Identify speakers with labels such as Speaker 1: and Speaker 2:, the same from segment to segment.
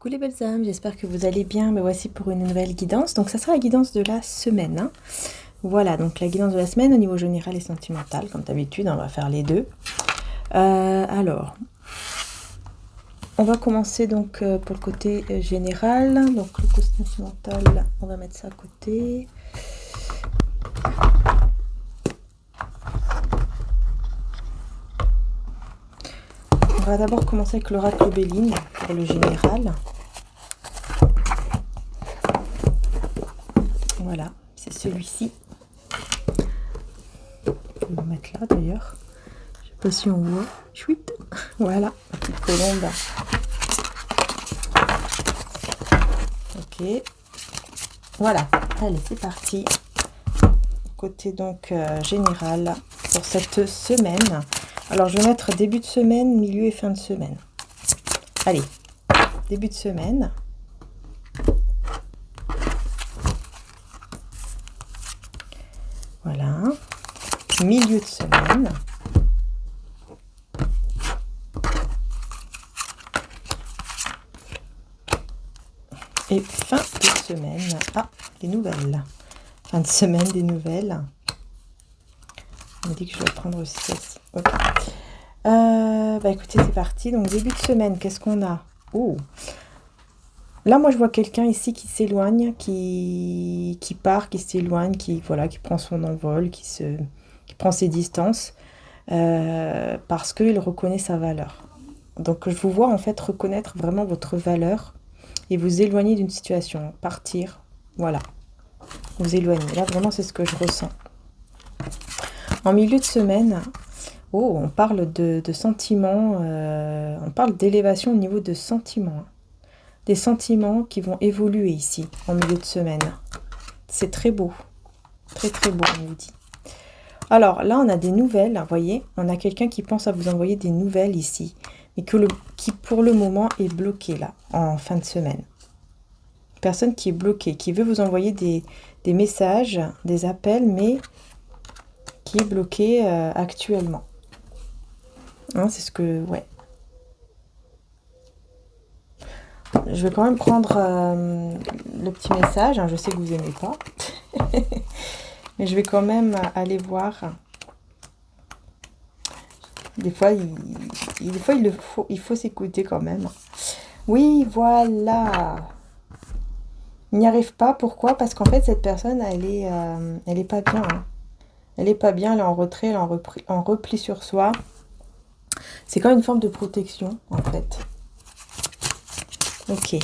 Speaker 1: Coucou les belles âmes, j'espère que vous allez bien. Me voici pour une nouvelle guidance. Donc ça sera la guidance de la semaine, hein. Voilà, donc la guidance de la semaine au niveau général et sentimental, comme d'habitude, on va faire les deux. Alors, on va commencer donc pour le côté général. Donc le côté sentimental, on va mettre ça à côté. On va d'abord commencer avec l'oracle Béline pour le général. Voilà, c'est celui-ci. Je vais le mettre là d'ailleurs. Je sais pas si on voit. Chouette. Voilà, la petite colombe. Ok. Voilà, allez, c'est parti. Côté donc général pour cette semaine. Alors, je vais mettre début de semaine, milieu et fin de semaine. Allez, début de semaine. Voilà. Milieu de semaine. Et fin de semaine. Ah, des nouvelles. Fin de semaine, des nouvelles. On me dit que je dois prendre aussi celle-ci. Ok. Bah écoutez, c'est parti. Donc, début de semaine, qu'est-ce qu'on a? Oh! Là, moi, je vois quelqu'un ici qui s'éloigne, qui part, qui s'éloigne, qui prend son envol, qui prend ses distances, parce qu'il reconnaît sa valeur. Donc, je vous vois en fait reconnaître vraiment votre valeur et vous éloigner d'une situation, partir, voilà, vous éloigner. Là, vraiment, c'est ce que je ressens. En milieu de semaine, oh, on parle de sentiments, on parle d'élévation au niveau de sentiments. Des sentiments qui vont évoluer ici, en milieu de semaine. C'est très beau. Très, très beau, on vous dit. Alors, là, on a des nouvelles, vous voyez. On a quelqu'un qui pense à vous envoyer des nouvelles ici. Mais qui, pour le moment, est bloqué, là, en fin de semaine. Personne qui est bloquée, qui veut vous envoyer des messages, des appels, mais qui est bloqué actuellement. Hein, c'est ce que... Ouais. Je vais quand même prendre le petit message. Hein, je sais que vous n'aimez pas. Mais je vais quand même aller voir. Des fois, il faut s'écouter quand même. Oui, voilà. Il n'y arrive pas. Pourquoi? Parce qu'en fait, cette personne, elle est pas bien. Hein. Elle est pas bien. Elle est en retrait, elle est en repli sur soi. C'est comme une forme de protection, en fait. Ok.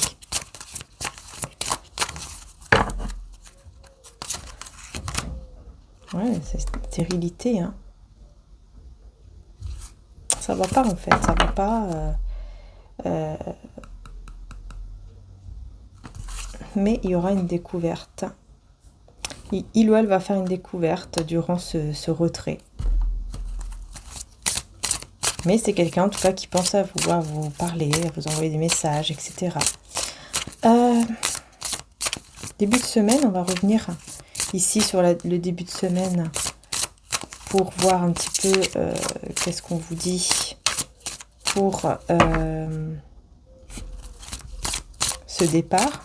Speaker 1: Ouais, c'est stérilité, hein. Ça va pas, en fait. Ça va pas. Mais il y aura une découverte. Il ou elle va faire une découverte durant ce retrait. Mais c'est quelqu'un, en tout cas, qui pense à vous parler, à vous envoyer des messages, etc. Début de semaine, on va revenir ici sur le début de semaine pour voir un petit peu qu'est-ce qu'on vous dit pour ce départ.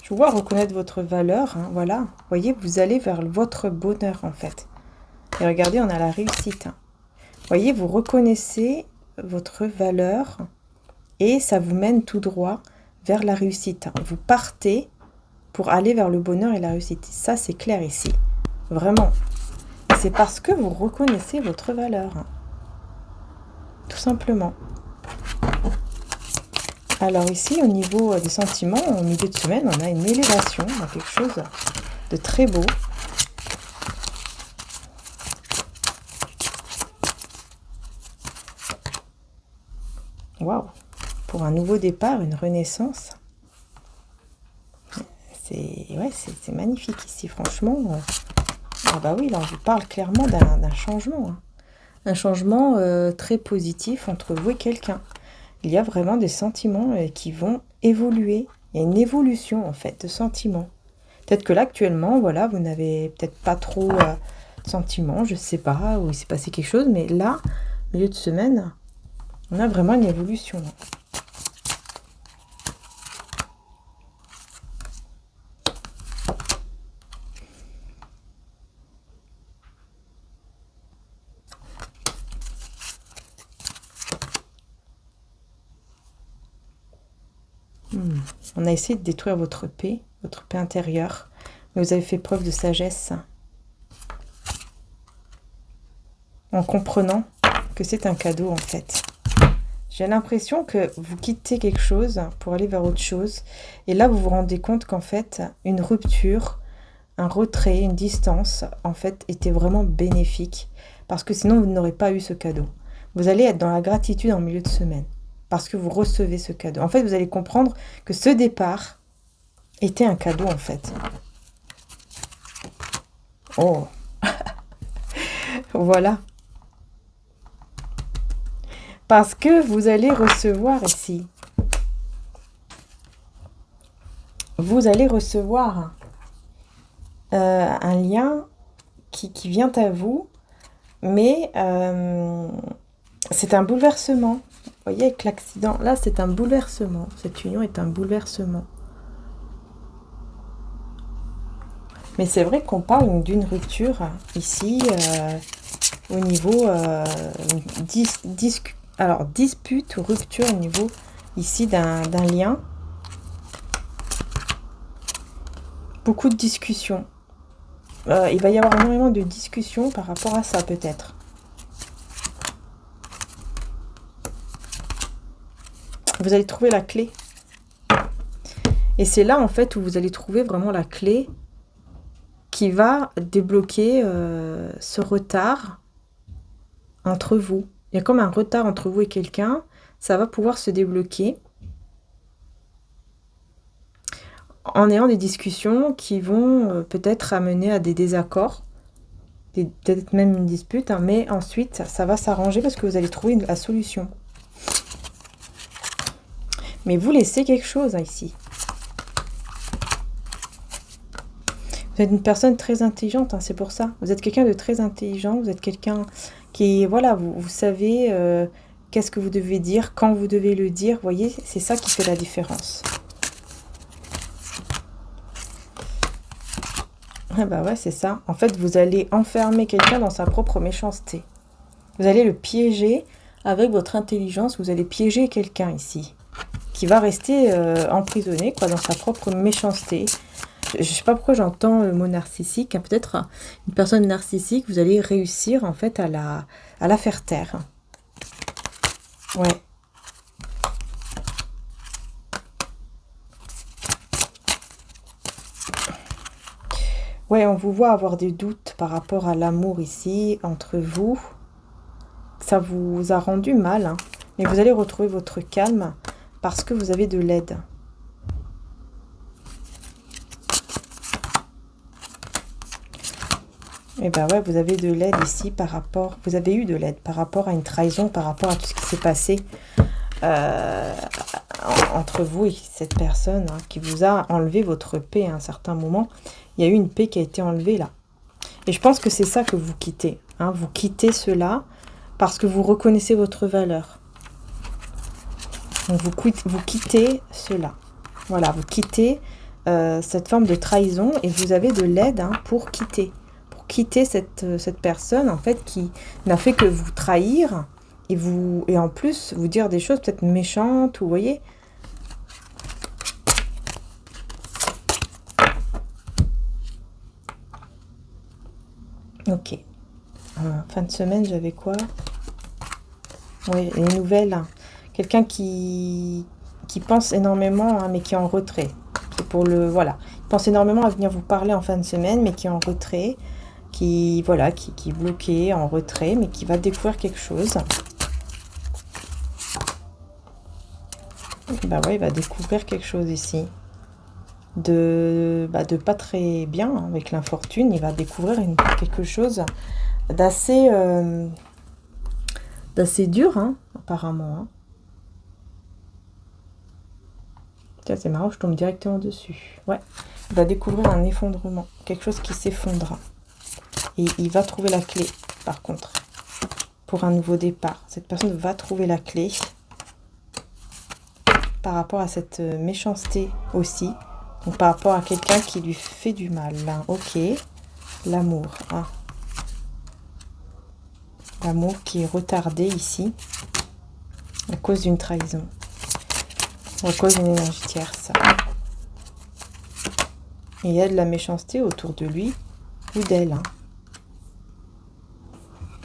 Speaker 1: Je vous vois reconnaître votre valeur, hein, voilà. Vous voyez, vous allez vers votre bonheur, en fait. Et regardez, on a la réussite. Hein. Vous voyez, vous reconnaissez votre valeur et ça vous mène tout droit vers la réussite. Vous partez pour aller vers le bonheur et la réussite. Ça, c'est clair ici. Vraiment. C'est parce que vous reconnaissez votre valeur. Hein. Tout simplement. Alors ici, au niveau des sentiments, au milieu de semaine, on a une élévation, on a quelque chose de très beau. Waouh! Pour un nouveau départ, une renaissance. c'est magnifique ici, franchement. Ah bah oui, là, on vous parle clairement d'un changement. Hein. Un changement très positif entre vous et quelqu'un. Il y a vraiment des sentiments qui vont évoluer. Il y a une évolution, en fait, de sentiments. Peut-être que là, actuellement, voilà, vous n'avez peut-être pas trop de sentiments, je sais pas, ou il s'est passé quelque chose, mais là, milieu de semaine, on a vraiment une évolution. On a essayé de détruire votre paix intérieure, mais vous avez fait preuve de sagesse en comprenant que c'est un cadeau en fait. J'ai l'impression que vous quittez quelque chose pour aller vers autre chose, et là vous vous rendez compte qu'en fait une rupture, un retrait, une distance en fait était vraiment bénéfique, parce que sinon vous n'aurez pas eu ce cadeau. Vous allez être dans la gratitude en milieu de semaine. Parce que vous recevez ce cadeau. En fait, vous allez comprendre que ce départ était un cadeau, en fait. Oh. Voilà. Parce que vous allez recevoir ici. Vous allez recevoir un lien qui vient à vous, mais c'est un bouleversement. Vous voyez, avec l'accident, là, c'est un bouleversement. Cette union est un bouleversement. Mais c'est vrai qu'on parle d'une rupture ici au niveau dispute ou rupture au niveau ici d'un lien. Beaucoup de discussions. Il va y avoir énormément de discussions par rapport à ça peut-être. Vous allez trouver la clé. Et c'est là, en fait, où vous allez trouver vraiment la clé qui va débloquer ce retard entre vous. Il y a comme un retard entre vous et quelqu'un. Ça va pouvoir se débloquer en ayant des discussions qui vont peut-être amener à des désaccords, peut-être même une dispute, hein, mais ensuite, ça va s'arranger parce que vous allez trouver la solution. Mais vous laissez quelque chose hein, ici. Vous êtes une personne très intelligente, hein, c'est pour ça. Vous êtes quelqu'un de très intelligent, vous êtes quelqu'un qui, voilà, vous savez qu'est-ce que vous devez dire, quand vous devez le dire. Vous voyez, c'est ça qui fait la différence. Ah bah ouais, c'est ça. En fait, vous allez enfermer quelqu'un dans sa propre méchanceté. Vous allez le piéger avec votre intelligence. Vous allez piéger quelqu'un ici, qui va rester emprisonné quoi, dans sa propre méchanceté. Je ne sais pas pourquoi j'entends le mot narcissique. Hein, peut-être une personne narcissique, vous allez réussir en fait à la faire taire. Ouais. Ouais, on vous voit avoir des doutes par rapport à l'amour ici, entre vous. Ça vous a rendu mal, hein, mais vous allez retrouver votre calme parce que vous avez de l'aide. Et ben ouais, vous avez de l'aide ici par rapport... Vous avez eu de l'aide par rapport à une trahison, par rapport à tout ce qui s'est passé entre vous et cette personne hein, qui vous a enlevé votre paix à un certain moment. Il y a eu une paix qui a été enlevée là. Et je pense que c'est ça que vous quittez. Hein. Vous quittez cela parce que vous reconnaissez votre valeur. Donc vous quittez cela. Voilà, vous quittez cette forme de trahison et vous avez de l'aide hein, pour quitter. Pour quitter cette personne en fait qui n'a fait que vous trahir et en plus vous dire des choses peut-être méchantes, vous voyez. Ok. Fin de semaine, j'avais quoi? Oui, les nouvelles. Hein. Quelqu'un qui pense énormément, hein, mais qui est en retrait. C'est pour le... Voilà. Il pense énormément à venir vous parler en fin de semaine, mais qui est en retrait. Qui est bloqué, en retrait, mais qui va découvrir quelque chose. Bah ouais, il va découvrir quelque chose ici. de pas très bien avec l'infortune. Il va découvrir quelque chose d'assez dur, hein, apparemment. Hein. Tiens, c'est marrant, je tombe directement dessus. Ouais, il va découvrir un effondrement, quelque chose qui s'effondre. Et il va trouver la clé, par contre, pour un nouveau départ. Cette personne va trouver la clé par rapport à cette méchanceté aussi. Donc, par rapport à quelqu'un qui lui fait du mal. Là. Ok, l'amour. Ah. L'amour qui est retardé ici à cause d'une trahison. À cause d'une énergie tierce. Et il y a de la méchanceté autour de lui ou d'elle. Hein.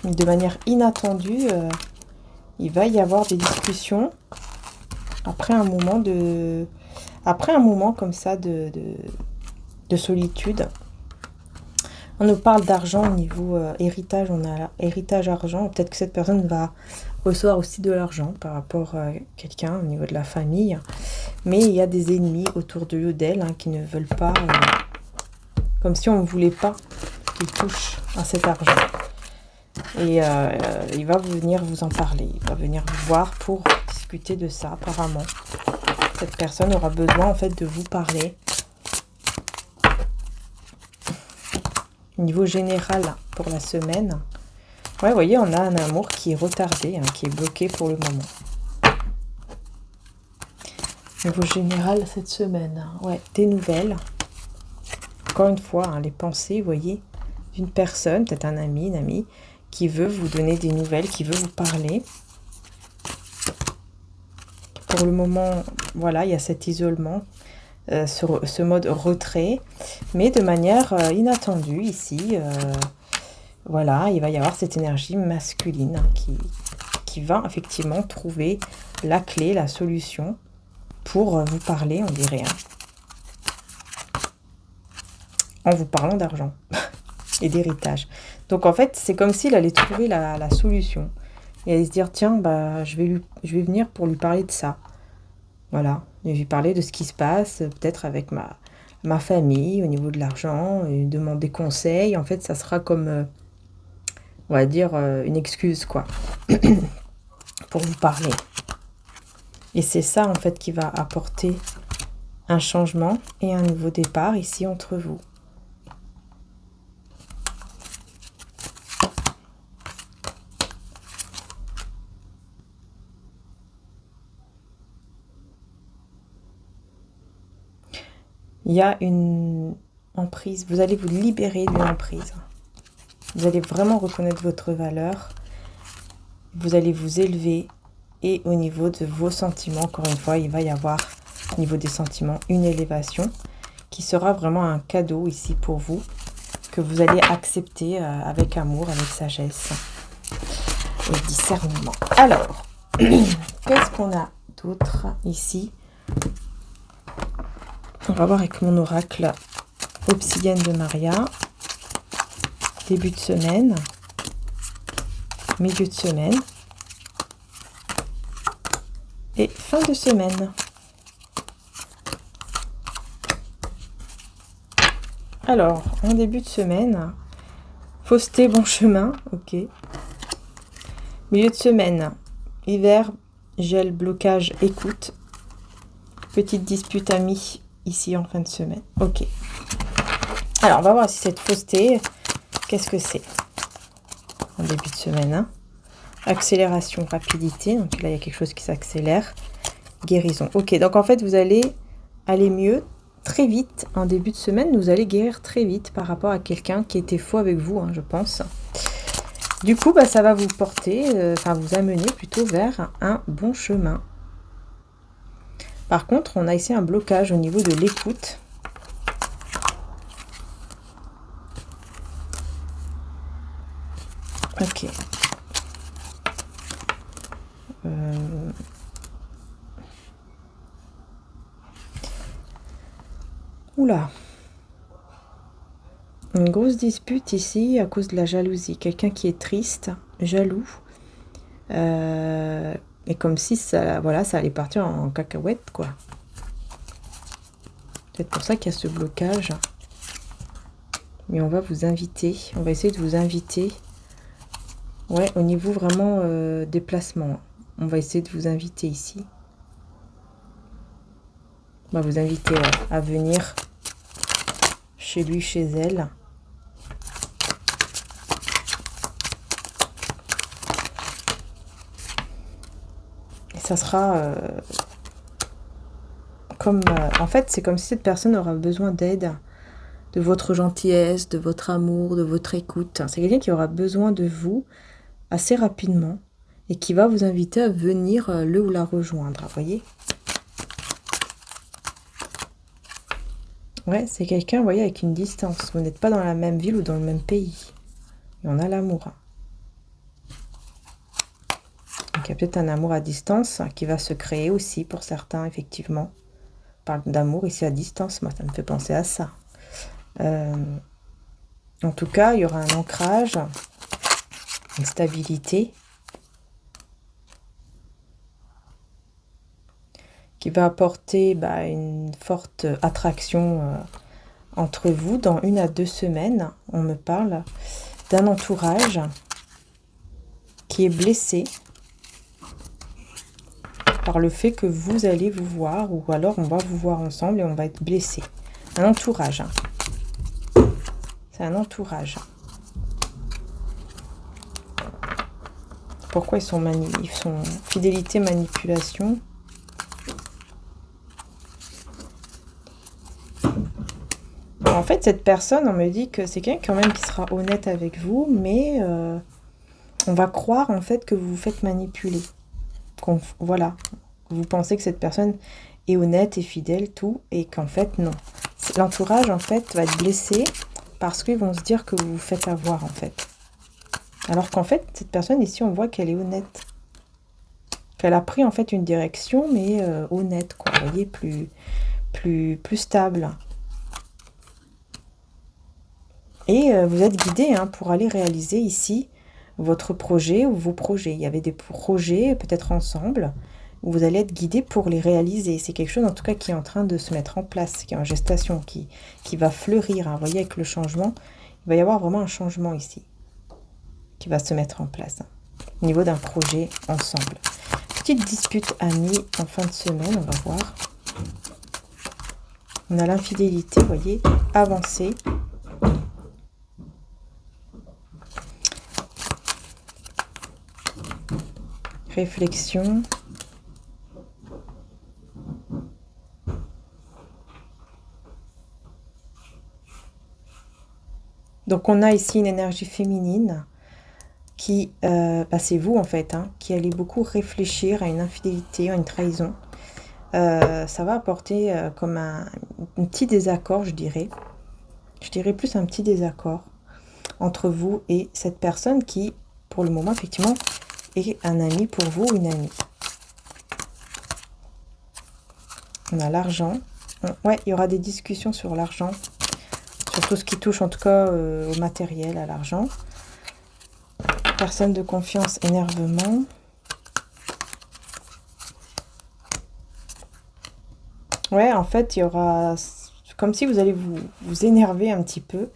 Speaker 1: De manière inattendue, il va y avoir des discussions après un moment comme ça de solitude. On nous parle d'argent au niveau héritage, on a héritage argent. Peut-être que cette personne va recevoir aussi de l'argent par rapport à quelqu'un au niveau de la famille. Mais il y a des ennemis autour de lui ou d'elle qui ne veulent pas, comme si on ne voulait pas qu'il touche à cet argent. Et il va venir vous en parler, il va venir vous voir pour discuter de ça apparemment. Cette personne aura besoin en fait de vous parler. Au niveau général pour la semaine, ouais, vous voyez, on a un amour qui est retardé, qui est bloqué pour le moment. Au niveau général cette semaine, ouais, des nouvelles. Encore une fois, les pensées, vous voyez, d'une personne, peut-être un ami, une amie, qui veut vous donner des nouvelles, qui veut vous parler. Pour le moment, voilà, il y a cet isolement, ce mode retrait, mais de manière inattendue ici. Voilà, il va y avoir cette énergie masculine qui va effectivement trouver la clé, la solution pour vous parler, on dirait. En vous parlant d'argent et d'héritage. Donc en fait, c'est comme s'il allait trouver la solution. Et allait se dire, tiens, je vais venir pour lui parler de ça. Voilà, je vais lui parler de ce qui se passe, peut-être avec ma famille, au niveau de l'argent, et demander conseil. En fait, ça sera comme, on va dire, une excuse, quoi, pour vous parler. Et c'est ça, en fait, qui va apporter un changement et un nouveau départ ici entre vous. Il y a une emprise, vous allez vous libérer d'une emprise. Vous allez vraiment reconnaître votre valeur. Vous allez vous élever. Et au niveau de vos sentiments, encore une fois, il va y avoir, au niveau des sentiments, une élévation qui sera vraiment un cadeau ici pour vous, que vous allez accepter avec amour, avec sagesse et discernement. Alors, qu'est-ce qu'on a d'autre ici ? On va voir avec mon oracle Obsidienne de Maria. Début de semaine. Milieu de semaine. Et fin de semaine. Alors, en début de semaine, fausseté, bon chemin, ok. Milieu de semaine, hiver, gel, blocage, écoute. Petite dispute amie. Ici en fin de semaine. Ok. Alors, on va voir si cette fausseté, qu'est-ce que c'est en début de semaine. Accélération, rapidité. Donc là, il y a quelque chose qui s'accélère. Guérison. Ok, donc en fait, vous allez aller mieux très vite. En début de semaine, vous allez guérir très vite par rapport à quelqu'un qui était faux avec vous, je pense. Du coup, ça va vous porter, vous amener plutôt vers un bon chemin. Par contre, on a ici un blocage au niveau de l'écoute. Ok. Oula. Une grosse dispute ici à cause de la jalousie. Quelqu'un qui est triste, jaloux. Et comme si ça, voilà, ça allait partir en cacahuète, quoi. peut-être pour ça qu'il y a ce blocage. Mais on va vous inviter. On va essayer de vous inviter. Ouais, au niveau vraiment déplacement. On va essayer de vous inviter ici. On va vous inviter à venir chez lui, chez elle. Et ça sera comme... en fait, c'est comme si cette personne aura besoin d'aide, de votre gentillesse, de votre amour, de votre écoute. C'est quelqu'un qui aura besoin de vous assez rapidement et qui va vous inviter à venir le ou la rejoindre, vous voyez. Ouais, c'est quelqu'un, vous voyez, avec une distance. Vous n'êtes pas dans la même ville ou dans le même pays. Et on a l'amour. Donc il y a peut-être un amour à distance qui va se créer aussi pour certains, effectivement. On parle d'amour ici à distance, moi ça me fait penser à ça. En tout cas, il y aura un ancrage, une stabilité qui va apporter une forte attraction entre vous dans 1 à 2 semaines. On me parle d'un entourage qui est blessé par le fait que vous allez vous voir, ou alors on va vous voir ensemble et on va être blessé. Un entourage. C'est un entourage. Pourquoi ils sont fidélité, manipulation? En fait, cette personne, on me dit que c'est quelqu'un quand même qui sera honnête avec vous, mais on va croire en fait que vous vous faites manipuler. Voilà, vous pensez que cette personne est honnête et fidèle, tout, et qu'en fait, non. L'entourage, en fait, va être blessé parce qu'ils vont se dire que vous vous faites avoir, en fait. Alors qu'en fait, cette personne ici, on voit qu'elle est honnête. Qu'elle a pris, en fait, une direction, mais honnête, quoi. Vous voyez, plus stable. Et vous êtes guidé pour aller réaliser ici votre projet ou vos projets. Il y avait des projets, peut-être ensemble, où vous allez être guidé pour les réaliser. C'est quelque chose, en tout cas, qui est en train de se mettre en place, qui est en gestation, qui va fleurir. Vous voyez, avec le changement, il va y avoir vraiment un changement ici, qui va se mettre en place, au niveau d'un projet ensemble. Petite dispute amie en fin de semaine, on va voir. On a l'infidélité, vous voyez, avancée. Réflexion. Donc on a ici une énergie féminine qui, c'est vous en fait, qui allez beaucoup réfléchir à une infidélité, à une trahison. Ça va apporter comme un petit désaccord, je dirais. Je dirais plus un petit désaccord entre vous et cette personne qui, pour le moment, effectivement, est un ami pour vous ou une amie. On a l'argent. Ouais, il y aura des discussions sur l'argent. Sur tout ce qui touche en tout cas au matériel, à l'argent. Personne de confiance, énervement. Ouais, en fait, il y aura... Comme si vous allez vous énerver un petit peu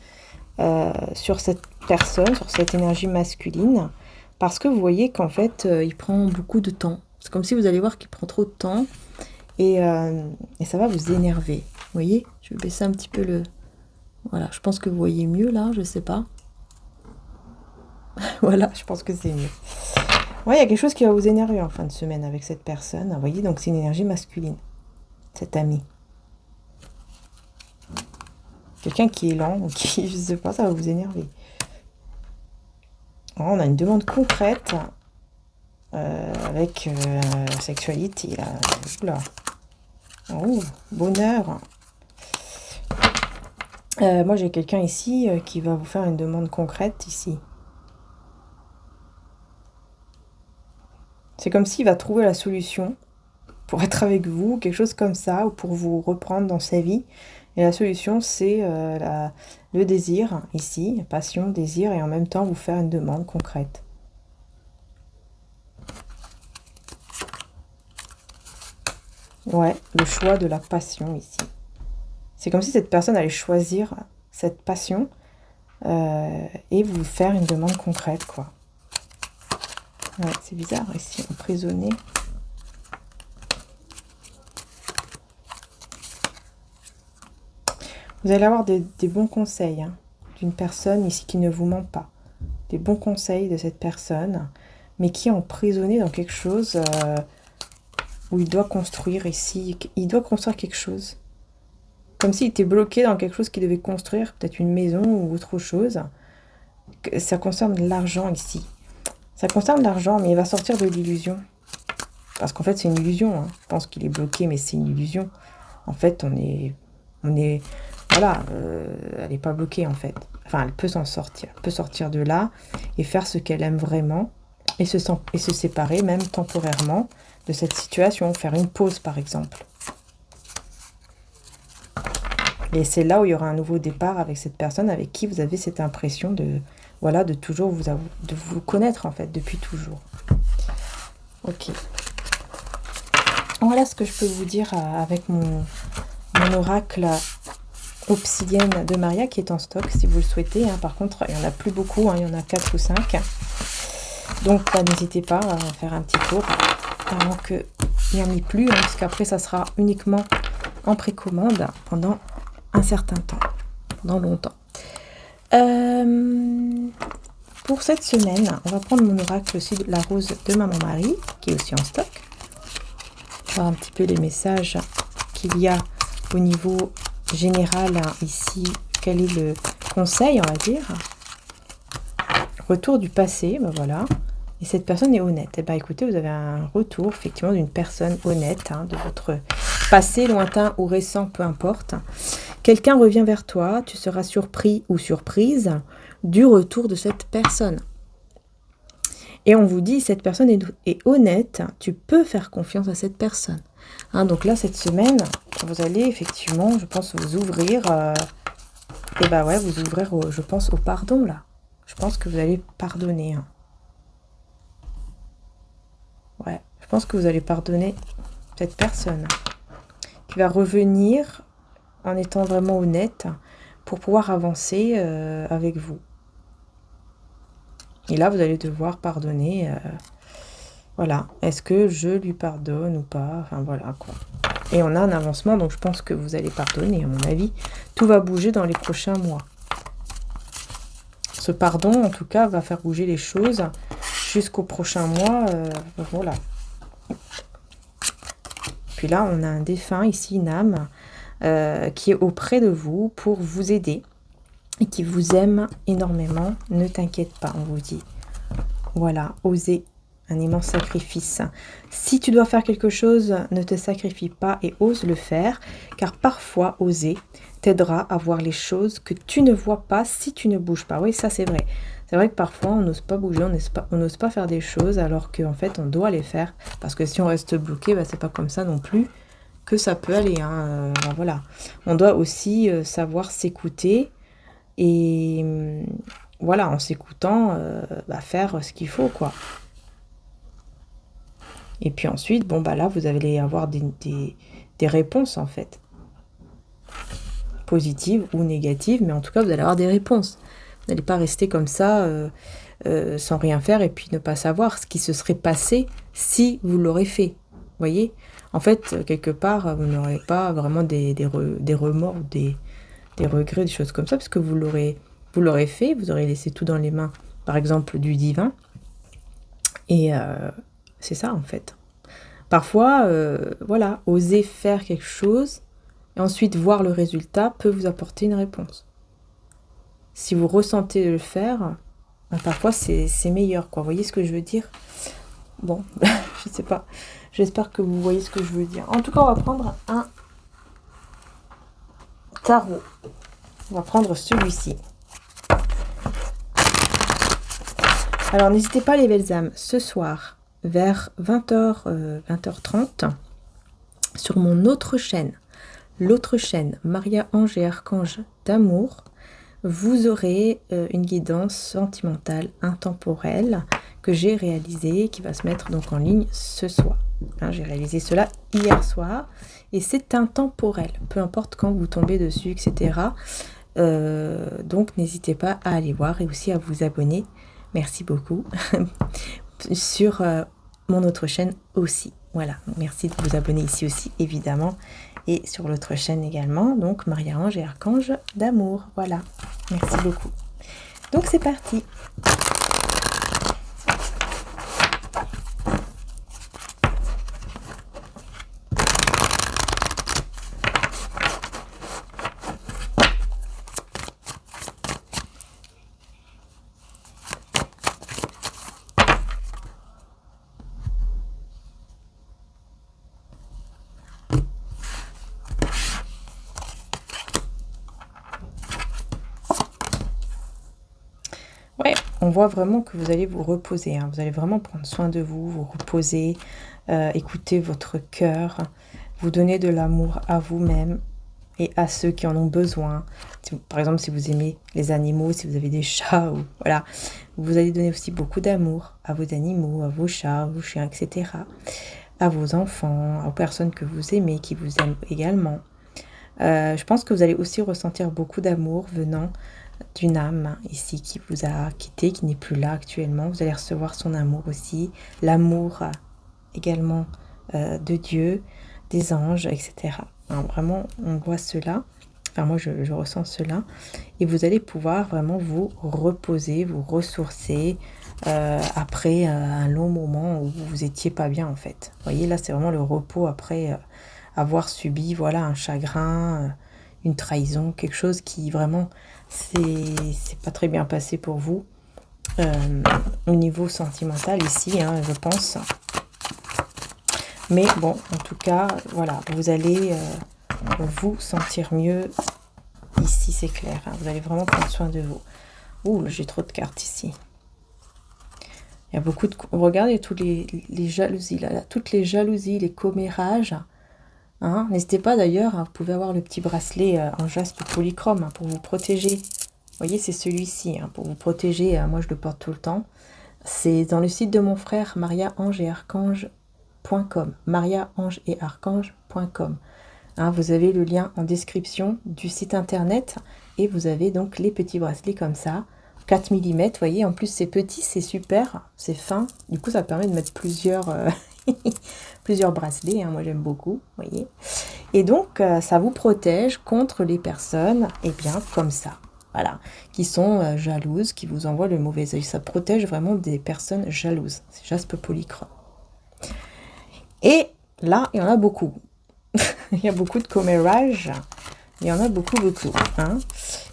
Speaker 1: sur cette personne, sur cette énergie masculine. Parce que vous voyez qu'en fait, il prend beaucoup de temps. C'est comme si vous allez voir qu'il prend trop de temps. Et ça va vous énerver. Vous voyez? Je vais baisser un petit peu le... Voilà, je pense que vous voyez mieux là, je sais pas. Voilà, je pense que c'est mieux. Ouais, il y a quelque chose qui va vous énerver en fin de semaine avec cette personne. Vous voyez, donc c'est une énergie masculine. Cet ami. Quelqu'un qui est lent ou qui, je sais pas, ça va vous énerver. Alors, on a une demande concrète avec sexualité. Là. Oula. Oh, bonheur. Moi, j'ai quelqu'un ici qui va vous faire une demande concrète ici. C'est comme s'il va trouver la solution pour être avec vous, quelque chose comme ça, ou pour vous reprendre dans sa vie. Et la solution, c'est le désir, ici, passion, désir, et en même temps vous faire une demande concrète. Ouais, le choix de la passion ici. C'est comme si cette personne allait choisir cette passion et vous faire une demande concrète, quoi. Ouais, c'est bizarre ici, emprisonné. Vous allez avoir des bons conseils hein, d'une personne ici qui ne vous ment pas. Des bons conseils de cette personne, mais qui est emprisonné dans quelque chose où il doit construire ici. Il doit construire quelque chose. Comme s'il était bloqué dans quelque chose qu'il devait construire, peut-être une maison ou autre chose. Ça concerne l'argent ici. Ça concerne l'argent, mais il va sortir de l'illusion. Parce qu'en fait, c'est une illusion. Hein. Je pense qu'il est bloqué, mais c'est une illusion. En fait, on est voilà, elle n'est pas bloquée, en fait. Enfin, elle peut s'en sortir. Elle peut sortir de là et faire ce qu'elle aime vraiment et se séparer, même temporairement, de cette situation. Faire une pause, par exemple. Et c'est là où il y aura un nouveau départ avec cette personne avec qui vous avez cette impression de, voilà, de toujours vous connaître, en fait, depuis toujours. Ok. Voilà ce que je peux vous dire avec mon oracle obsidienne de Maria qui est en stock, si vous le souhaitez. Hein. Par contre, il n'y en a plus beaucoup, hein, il y en a 4 ou 5. Donc, n'hésitez pas à faire un petit tour avant qu'il n'y en ait plus, hein, puisqu'après, ça sera uniquement en précommande pendant un certain temps, pendant longtemps. Pour cette semaine, on va prendre mon oracle aussi de la rose de Maman Marie, qui est aussi en stock. Voir un petit peu les messages qu'il y a au niveau général hein, ici. Quel est le conseil, on va dire? Retour du passé, ben voilà. Et cette personne est honnête. Eh ben écoutez, vous avez un retour effectivement d'une personne honnête, hein, de votre passé, lointain ou récent, peu importe. Quelqu'un revient vers toi, tu seras surpris ou surprise du retour de cette personne. Et on vous dit, cette personne est honnête, tu peux faire confiance à cette personne. Hein, donc là, cette semaine, vous allez effectivement, je pense, vous ouvrir, et bah ouais, vous ouvrir, je pense, au pardon, là. Je pense que vous allez pardonner. Hein. Ouais, je pense que vous allez pardonner cette personne qui va revenir en étant vraiment honnête pour pouvoir avancer avec vous. Et là, vous allez devoir pardonner. Voilà. Est-ce que je lui pardonne ou pas? Enfin, voilà, quoi. Et on a un avancement, donc je pense que vous allez pardonner, à mon avis. Tout va bouger dans les prochains mois. Ce pardon, en tout cas, va faire bouger les choses jusqu'au prochain mois. Voilà. Puis là, on a un défunt, ici, une âme, qui est auprès de vous pour vous aider. Et qui vous aime énormément, ne t'inquiète pas, on vous dit. Voilà, osez, un immense sacrifice. Si tu dois faire quelque chose, ne te sacrifie pas et ose le faire, car parfois, oser t'aidera à voir les choses que tu ne vois pas si tu ne bouges pas. Oui, ça c'est vrai. C'est vrai que parfois, on n'ose pas bouger, on n'ose pas faire des choses, alors qu'en fait, on doit les faire. Parce que si on reste bloqué, bah, c'est pas comme ça non plus que ça peut aller. Hein. Voilà. On doit aussi savoir s'écouter. Et voilà, en s'écoutant, faire ce qu'il faut, quoi. Et puis ensuite, bon, bah là, vous allez avoir des réponses, en fait. Positives ou négatives, mais en tout cas, vous allez avoir des réponses. Vous n'allez pas rester comme ça, sans rien faire, et puis ne pas savoir ce qui se serait passé si vous l'aurez fait. Vous voyez? En fait, quelque part, vous n'aurez pas vraiment des remords ou des regrets, des choses comme ça, parce que vous l'aurez fait, vous aurez laissé tout dans les mains, par exemple, du divin. Et c'est ça, en fait. Parfois, voilà, oser faire quelque chose, et ensuite voir le résultat peut vous apporter une réponse. Si vous ressentez de le faire, parfois c'est meilleur, quoi. Vous voyez ce que je veux dire? Bon, je sais pas. J'espère que vous voyez ce que je veux dire. En tout cas, on va prendre un tarot. On va prendre celui-ci. Alors, n'hésitez pas, les belles âmes, ce soir, vers 20h, 20h30, sur mon autre chaîne, l'autre chaîne, Maria Ange et Archange d'amour, vous aurez une guidance sentimentale intemporelle que j'ai réalisée, qui va se mettre donc en ligne ce soir. Hein, j'ai réalisé cela hier soir. Et c'est intemporel, peu importe quand vous tombez dessus, etc. Donc n'hésitez pas à aller voir et aussi à vous abonner. Merci beaucoup. Sur mon autre chaîne aussi. Voilà, merci de vous abonner ici aussi, évidemment. Et sur l'autre chaîne également, donc Maria-Ange et Archange d'amour. Voilà, merci beaucoup. Donc c'est parti. Ouais, on voit vraiment que vous allez vous reposer, hein. Vous allez vraiment prendre soin de vous, vous reposer, écouter votre cœur, vous donner de l'amour à vous-même et à ceux qui en ont besoin. Par exemple, si vous aimez les animaux, si vous avez des chats, ou voilà, vous allez donner aussi beaucoup d'amour à vos animaux, à vos chats, à vos chiens, etc. À vos enfants, aux personnes que vous aimez, qui vous aiment également. Je pense que vous allez aussi ressentir beaucoup d'amour venant d'une âme ici qui vous a quitté, qui n'est plus là actuellement. Vous allez recevoir son amour aussi, l'amour également de Dieu, des anges, etc. Alors, vraiment, on voit cela. Enfin, moi, je ressens cela. Et vous allez pouvoir vraiment vous reposer, vous ressourcer après un long moment où vous étiez pas bien, en fait. Vous voyez, là, c'est vraiment le repos après avoir subi, voilà, un chagrin, une trahison, quelque chose qui vraiment, c'est pas très bien passé pour vous. Au niveau sentimental ici, hein, je pense. Mais bon, en tout cas, voilà, vous allez vous sentir mieux ici, c'est clair. Hein, vous allez vraiment prendre soin de vous. Ouh, j'ai trop de cartes ici. Il y a beaucoup de... Regardez toutes les jalousies, là, toutes les jalousies, les commérages. Hein, n'hésitez pas d'ailleurs, hein, vous pouvez avoir le petit bracelet en jaspe polychrome hein, pour vous protéger. Vous voyez, c'est celui-ci, hein, pour vous protéger. Moi, je le porte tout le temps. C'est dans le site de mon frère, mariaangeetarchange.com. mariaangeetarchange.com. Hein, vous avez le lien en description du site internet et vous avez donc les petits bracelets comme ça. 4 mm, vous voyez, en plus c'est petit, c'est super, c'est fin. Du coup, ça permet de mettre plusieurs, plusieurs bracelets. Hein, moi, j'aime beaucoup, vous voyez. Et donc, ça vous protège contre les personnes, et bien, comme ça. Voilà, qui sont jalouses, qui vous envoient le mauvais œil. Ça protège vraiment des personnes jalouses. C'est jaspe polychrome. Et là, il y en a beaucoup. Il y a beaucoup de commérages. Il y en a beaucoup, beaucoup. Hein.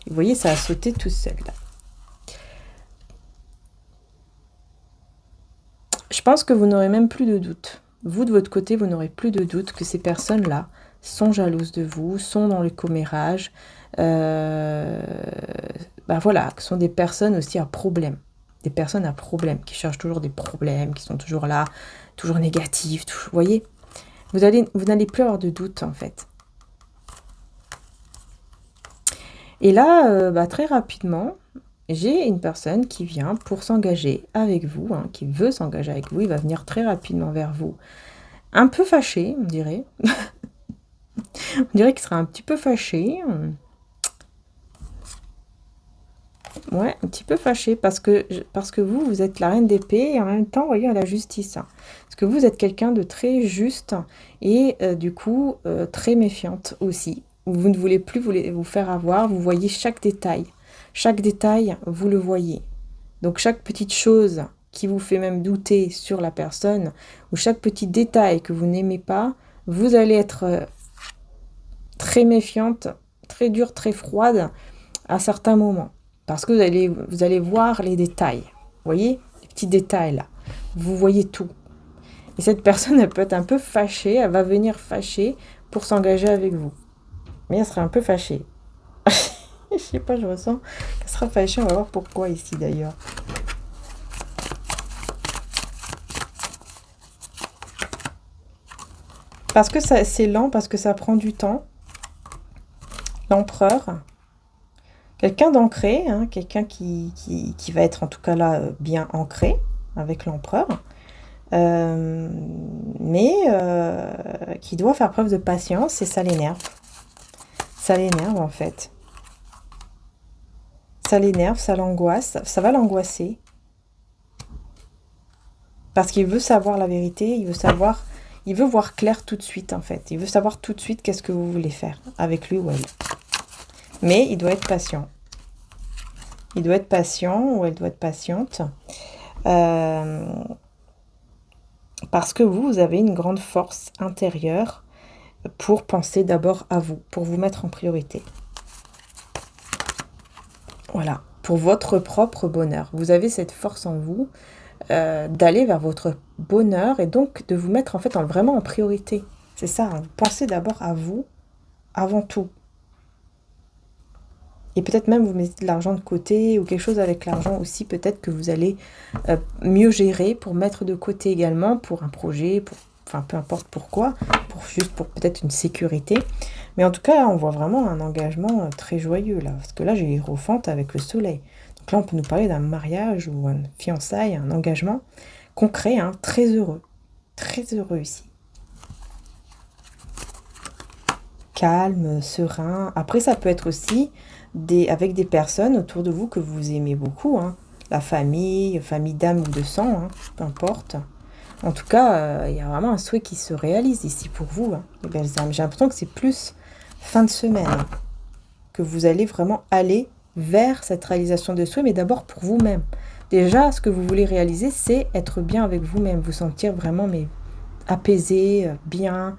Speaker 1: Et vous voyez, ça a sauté tout seul. Là. Je pense que vous n'aurez même plus de doute. Vous, de votre côté, vous n'aurez plus de doute que ces personnes-là sont jalouses de vous, sont dans le commérage. Voilà, que sont des personnes aussi à problème. Des personnes à problème, qui cherchent toujours des problèmes, qui sont toujours là, toujours négatifs. Toujours, vous voyez, vous n'allez plus avoir de doute, en fait. Et là, très rapidement, j'ai une personne qui vient pour s'engager avec vous, hein, qui veut s'engager avec vous. Il va venir très rapidement vers vous. Un peu fâché, on dirait. On dirait qu'il sera un petit peu fâché. Ouais, un petit peu fâché parce que vous êtes la reine d'épée et en même temps, vous voyez, la justice. Hein. Parce que vous êtes quelqu'un de très juste et du coup, très méfiante aussi. Vous ne voulez plus vous faire avoir, vous voyez chaque détail. Chaque détail, vous le voyez. Donc chaque petite chose qui vous fait même douter sur la personne ou chaque petit détail que vous n'aimez pas, vous allez être très méfiante, très dure, très froide à certains moments. Parce que vous allez voir les détails. Vous voyez, les petits détails là. Vous voyez tout. Et cette personne, elle peut être un peu fâchée. Elle va venir fâchée pour s'engager avec vous. Mais elle sera un peu fâchée. Je sais pas, je ressens qu'elle sera fâchée. On va voir pourquoi ici d'ailleurs. Parce que c'est lent, parce que ça prend du temps. L'empereur. Quelqu'un d'ancré, hein, quelqu'un qui va être en tout cas là bien ancré avec l'empereur. mais qui doit faire preuve de patience et ça l'énerve. Ça l'énerve en fait. Ça l'énerve, ça l'angoisse, ça va l'angoisser. Parce qu'il veut savoir la vérité, il veut voir clair tout de suite en fait. Il veut savoir tout de suite qu'est-ce que vous voulez faire avec lui ou elle. Mais il doit être patient. Il doit être patient ou elle doit être patiente. Parce que vous avez une grande force intérieure pour penser d'abord à vous, pour vous mettre en priorité. Voilà, pour votre propre bonheur. Vous avez cette force en vous d'aller vers votre bonheur et donc de vous mettre en fait vraiment en priorité. C'est ça, hein. Pensez d'abord à vous avant tout. Et peut-être même vous mettez de l'argent de côté ou quelque chose avec l'argent aussi, peut-être que vous allez mieux gérer pour mettre de côté également pour un projet, enfin peu importe pourquoi, juste pour peut-être une sécurité. Mais en tout cas, on voit vraiment un engagement très joyeux là, parce que là j'ai Hiérophante avec le soleil. Donc là on peut nous parler d'un mariage ou un fiançailles, un engagement concret, hein, très heureux ici. Calme, serein. Après ça peut être aussi avec des personnes autour de vous que vous aimez beaucoup, hein. La famille d'âme ou de sang, hein, peu importe. En tout cas, il y a vraiment un souhait qui se réalise ici pour vous, hein, les belles âmes. J'ai l'impression que c'est plus fin de semaine, hein, que vous allez vraiment aller vers cette réalisation de souhait, mais d'abord pour vous-même. Déjà, ce que vous voulez réaliser, c'est être bien avec vous-même, vous sentir vraiment apaisé, bien.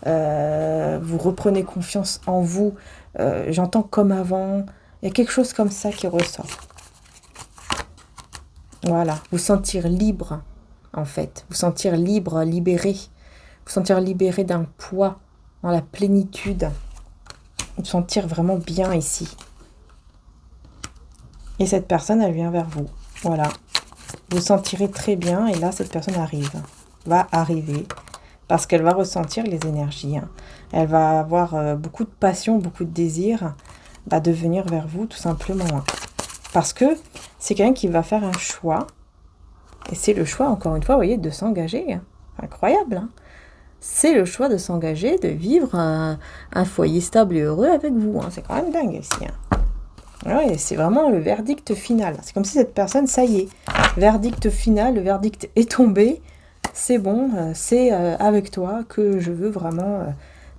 Speaker 1: Vous reprenez confiance en vous. J'entends comme avant. Il y a quelque chose comme ça qui ressort. Voilà, vous sentir libre, en fait. Vous sentir libre, libéré. Vous sentir libéré d'un poids, dans la plénitude. Vous sentir vraiment bien ici. Et cette personne, elle vient vers vous. Voilà. Vous sentirez très bien et là, cette personne va arriver. Parce qu'elle va ressentir les énergies. Hein. Elle va avoir beaucoup de passion, beaucoup de désir de venir vers vous, tout simplement. Hein. Parce que c'est quelqu'un qui va faire un choix. Et c'est le choix, encore une fois, vous voyez, de s'engager. Hein. Incroyable. Hein. C'est le choix de s'engager, de vivre un foyer stable et heureux avec vous. Hein. C'est quand même dingue ici. Hein. Ouais, c'est vraiment le verdict final. C'est comme si cette personne, ça y est, verdict final, le verdict est tombé. C'est bon, c'est avec toi que je veux vraiment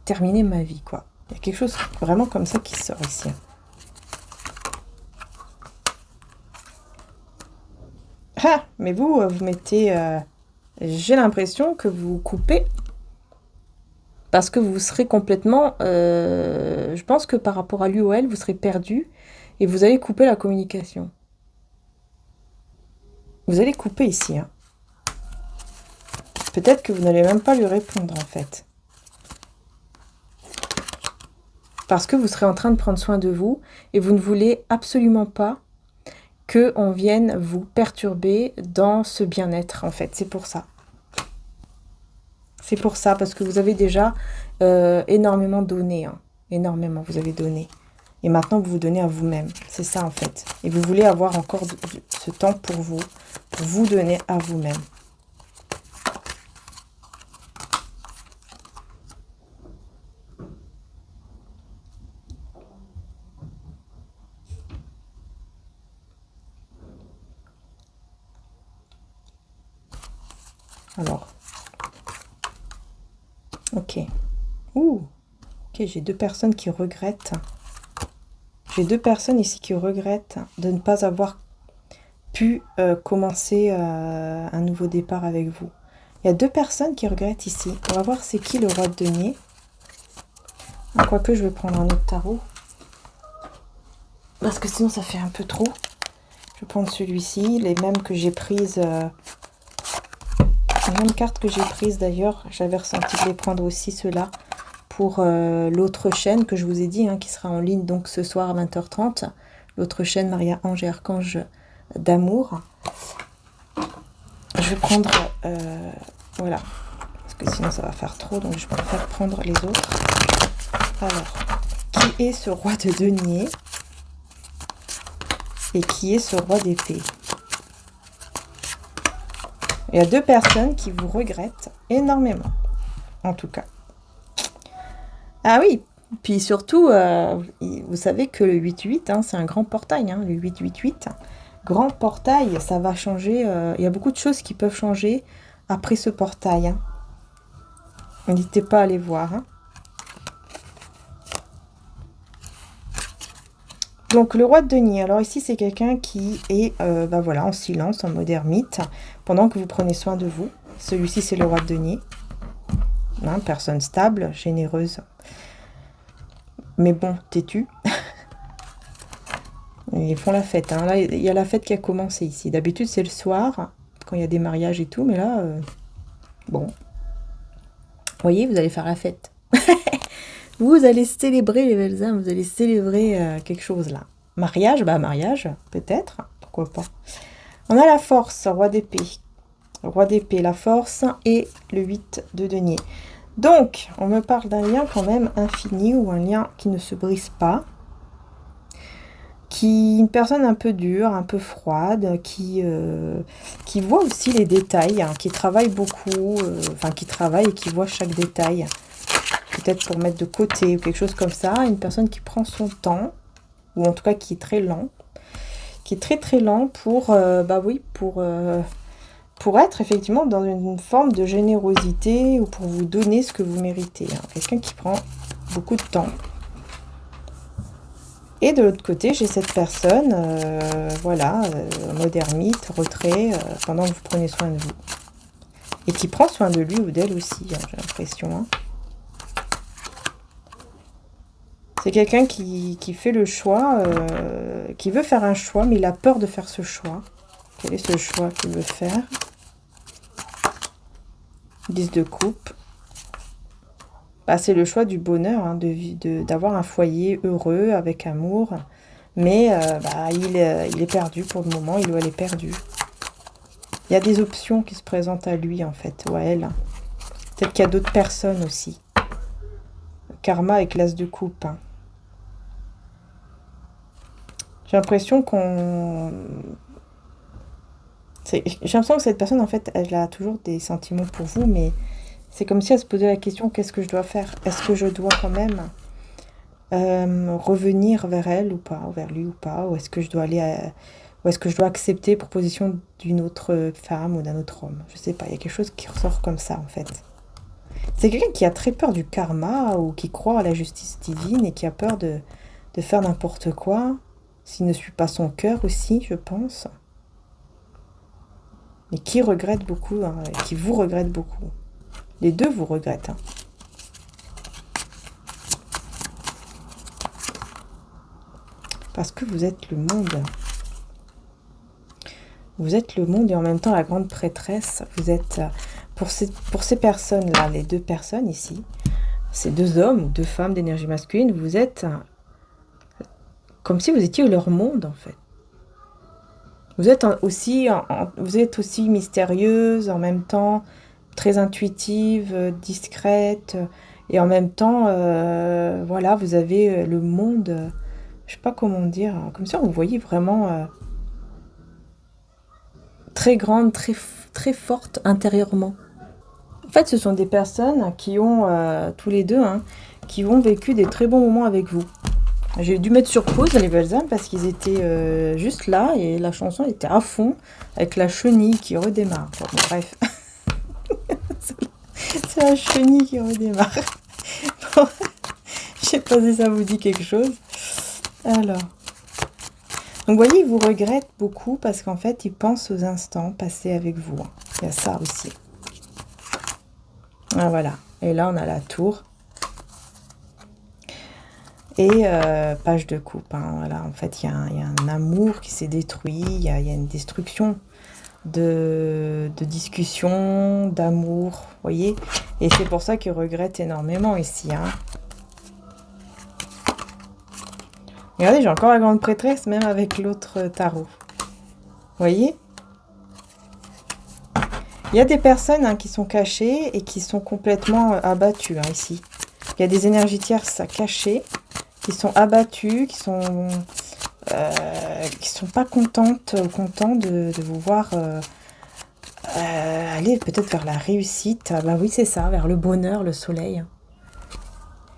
Speaker 1: terminer ma vie, quoi. Il y a quelque chose vraiment comme ça qui sort ici. Ah, mais vous mettez... j'ai l'impression que vous coupez parce que vous serez complètement... je pense que par rapport à lui ou elle, vous serez perdu et vous allez couper la communication. Vous allez couper ici, hein. Peut-être que vous n'allez même pas lui répondre, en fait. Parce que vous serez en train de prendre soin de vous et vous ne voulez absolument pas qu'on vienne vous perturber dans ce bien-être, en fait. C'est pour ça. C'est pour ça, parce que vous avez déjà énormément donné. Hein. Énormément, vous avez donné. Et maintenant, vous vous donnez à vous-même. C'est ça, en fait. Et vous voulez avoir encore ce temps pour vous donner à vous-même. Alors, ok. Ok, j'ai deux personnes qui regrettent. J'ai deux personnes ici qui regrettent de ne pas avoir pu commencer un nouveau départ avec vous. Il y a deux personnes qui regrettent ici. On va voir c'est qui le roi de denier. Quoique, je vais prendre un autre tarot. Parce que sinon, ça fait un peu trop. Je vais prendre celui-ci, les mêmes que j'ai prises... les mêmes cartes que j'ai prises d'ailleurs, j'avais ressenti de les prendre aussi ceux-là pour l'autre chaîne que je vous ai dit, hein, qui sera en ligne donc ce soir à 20h30. L'autre chaîne Maria Ange et Archange d'amour. Je vais prendre, voilà, parce que sinon ça va faire trop, donc je préfère prendre les autres. Alors, qui est ce roi de denier et qui est ce roi d'épée? Il y a 2 personnes qui vous regrettent énormément, en tout cas. Ah oui, puis surtout, vous savez que le 8-8, hein, c'est un grand portail, hein, le 8-8-8. Grand portail, ça va changer. Il y a beaucoup de choses qui peuvent changer après ce portail. Hein. N'hésitez pas à aller voir. Hein. Donc, le roi de denier. Alors ici, c'est quelqu'un qui est voilà, en silence, en mode ermite, pendant que vous prenez soin de vous. Celui-ci, c'est le roi de denier. Hein, personne stable, généreuse. Mais bon, têtu. Ils font la fête. Hein. Là, il y a la fête qui a commencé ici. D'habitude, c'est le soir, quand il y a des mariages et tout. Mais là, bon. Vous voyez, vous allez faire la fête. Vous allez célébrer les belles âmes. Vous allez célébrer quelque chose là. Mariage, bah mariage, peut-être. Pourquoi pas. On a la force, roi d'épée. Roi d'épée, la force et le 8 de denier. Donc, on me parle d'un lien quand même infini ou un lien qui ne se brise pas. Une personne un peu dure, un peu froide, qui voit aussi les détails, hein, qui travaille beaucoup, qui travaille et qui voit chaque détail. Peut-être pour mettre de côté ou quelque chose comme ça. Une personne qui prend son temps, ou en tout cas qui est très lent. Qui est très très lent pour être effectivement dans une forme de générosité ou pour vous donner ce que vous méritez. Hein. Quelqu'un qui prend beaucoup de temps. Et de l'autre côté, j'ai cette personne, en mode ermite, retrait, pendant que vous prenez soin de vous. Et qui prend soin de lui ou d'elle aussi, hein, j'ai l'impression. Hein. C'est quelqu'un qui fait le choix, qui veut faire un choix, mais il a peur de faire ce choix. Quel est ce choix qu'il veut faire? 10 de coupe. Bah, c'est le choix du bonheur, hein, d'avoir un foyer heureux, avec amour. Mais il est perdu pour le moment, il ou elle est perdu. Il y a des options qui se présentent à lui, en fait, ou à elle. Peut-être qu'il y a d'autres personnes aussi. Karma avec l'as de coupe. Hein. J'ai l'impression j'ai l'impression que cette personne, en fait, elle a toujours des sentiments pour vous, mais c'est comme si elle se posait la question, qu'est-ce que je dois faire? Est-ce que je dois quand même revenir vers elle ou pas, ou vers lui ou pas? Ou est-ce que je dois ou est-ce que je dois accepter la proposition d'une autre femme ou d'un autre homme? Je sais pas, il y a quelque chose qui ressort comme ça, en fait. C'est quelqu'un qui a très peur du karma ou qui croit à la justice divine et qui a peur de faire n'importe quoi, s'il ne suit pas son cœur aussi, je pense. Mais qui regrette beaucoup, hein, qui vous regrette beaucoup. Les deux vous regrettent. Hein. Parce que vous êtes le monde. Vous êtes le monde et en même temps la grande prêtresse. Vous êtes, pour ces personnes-là, les 2 personnes ici, ces 2 hommes ou 2 femmes d'énergie masculine, vous êtes comme si vous étiez leur monde, en fait. Vous êtes aussi mystérieuse, en même temps très intuitive, discrète, et en même temps, vous avez le monde, je sais pas comment dire, comme ça vous voyez vraiment très grande, très, très forte intérieurement. En fait, ce sont des personnes qui ont, tous les deux, hein, qui ont vécu des très bons moments avec vous. J'ai dû mettre sur pause les belles âmes parce qu'ils étaient juste là et la chanson était à fond avec la chenille qui redémarre. Bon, bref, c'est la chenille qui redémarre. Bon, je sais pas si ça vous dit quelque chose. Alors, donc vous voyez, ils vous regrettent beaucoup parce qu'en fait, ils pensent aux instants passés avec vous. Il y a ça aussi. Ah, voilà. Et là, on a la tour. Et page de coupe. Hein, voilà. En fait, il y a un amour qui s'est détruit. Il y a une destruction de discussion, d'amour. Vous voyez? Et c'est pour ça qu'ils regrettent énormément ici. Hein. Regardez, j'ai encore la grande prêtresse, même avec l'autre tarot. Vous voyez? Il y a des personnes qui sont cachées et qui sont complètement abattues ici. Il y a des énergies tierces cachées qui sont abattues, qui sont pas contents de vous voir aller peut-être vers la réussite. Ah bah oui, c'est ça, vers le bonheur, le soleil.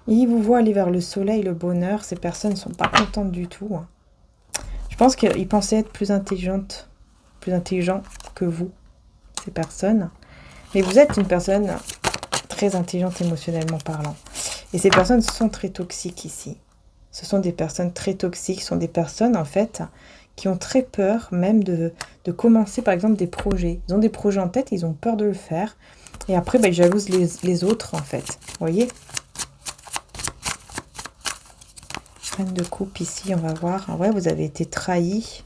Speaker 1: Il vous voit aller vers le soleil, le bonheur. Ces personnes ne sont pas contentes du tout. Je pense qu'ils pensaient être plus intelligents que vous, ces personnes. Mais vous êtes une personne très intelligente émotionnellement parlant. Et ces personnes sont très toxiques ici. Ce sont des personnes très toxiques. Ce sont des personnes, en fait, qui ont très peur même de commencer, par exemple, des projets. Ils ont des projets en tête, ils ont peur de le faire. Et après, ils jalousent les autres, en fait. Vous voyez ? Reine de coupe ici, on va voir. Ah ouais, vous avez été trahi.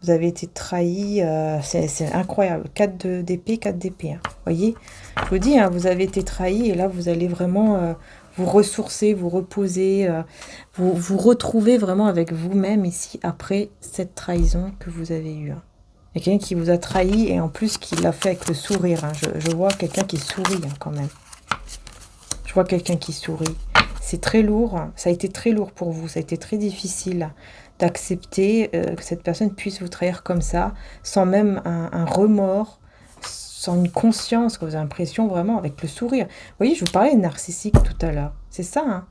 Speaker 1: Vous avez été trahi. C'est incroyable. 4 d'épée, 4 d'épée. Hein. Vous voyez ? Je vous dis, vous avez été trahi. Et là, vous allez vraiment vous ressourcer, vous reposer. Vous retrouver vraiment avec vous-même ici, après cette trahison que vous avez eue. Il y a quelqu'un qui vous a trahi et en plus qui l'a fait avec le sourire. Hein. Je vois quelqu'un qui sourit quand même. Je vois quelqu'un qui sourit. C'est très lourd, ça a été très lourd pour vous, ça a été très difficile d'accepter que cette personne puisse vous trahir comme ça, sans même un remords, sans une conscience, que vous avez l'impression vraiment avec le sourire. Vous voyez, je vous parlais de narcissique tout à l'heure, c'est ça, hein.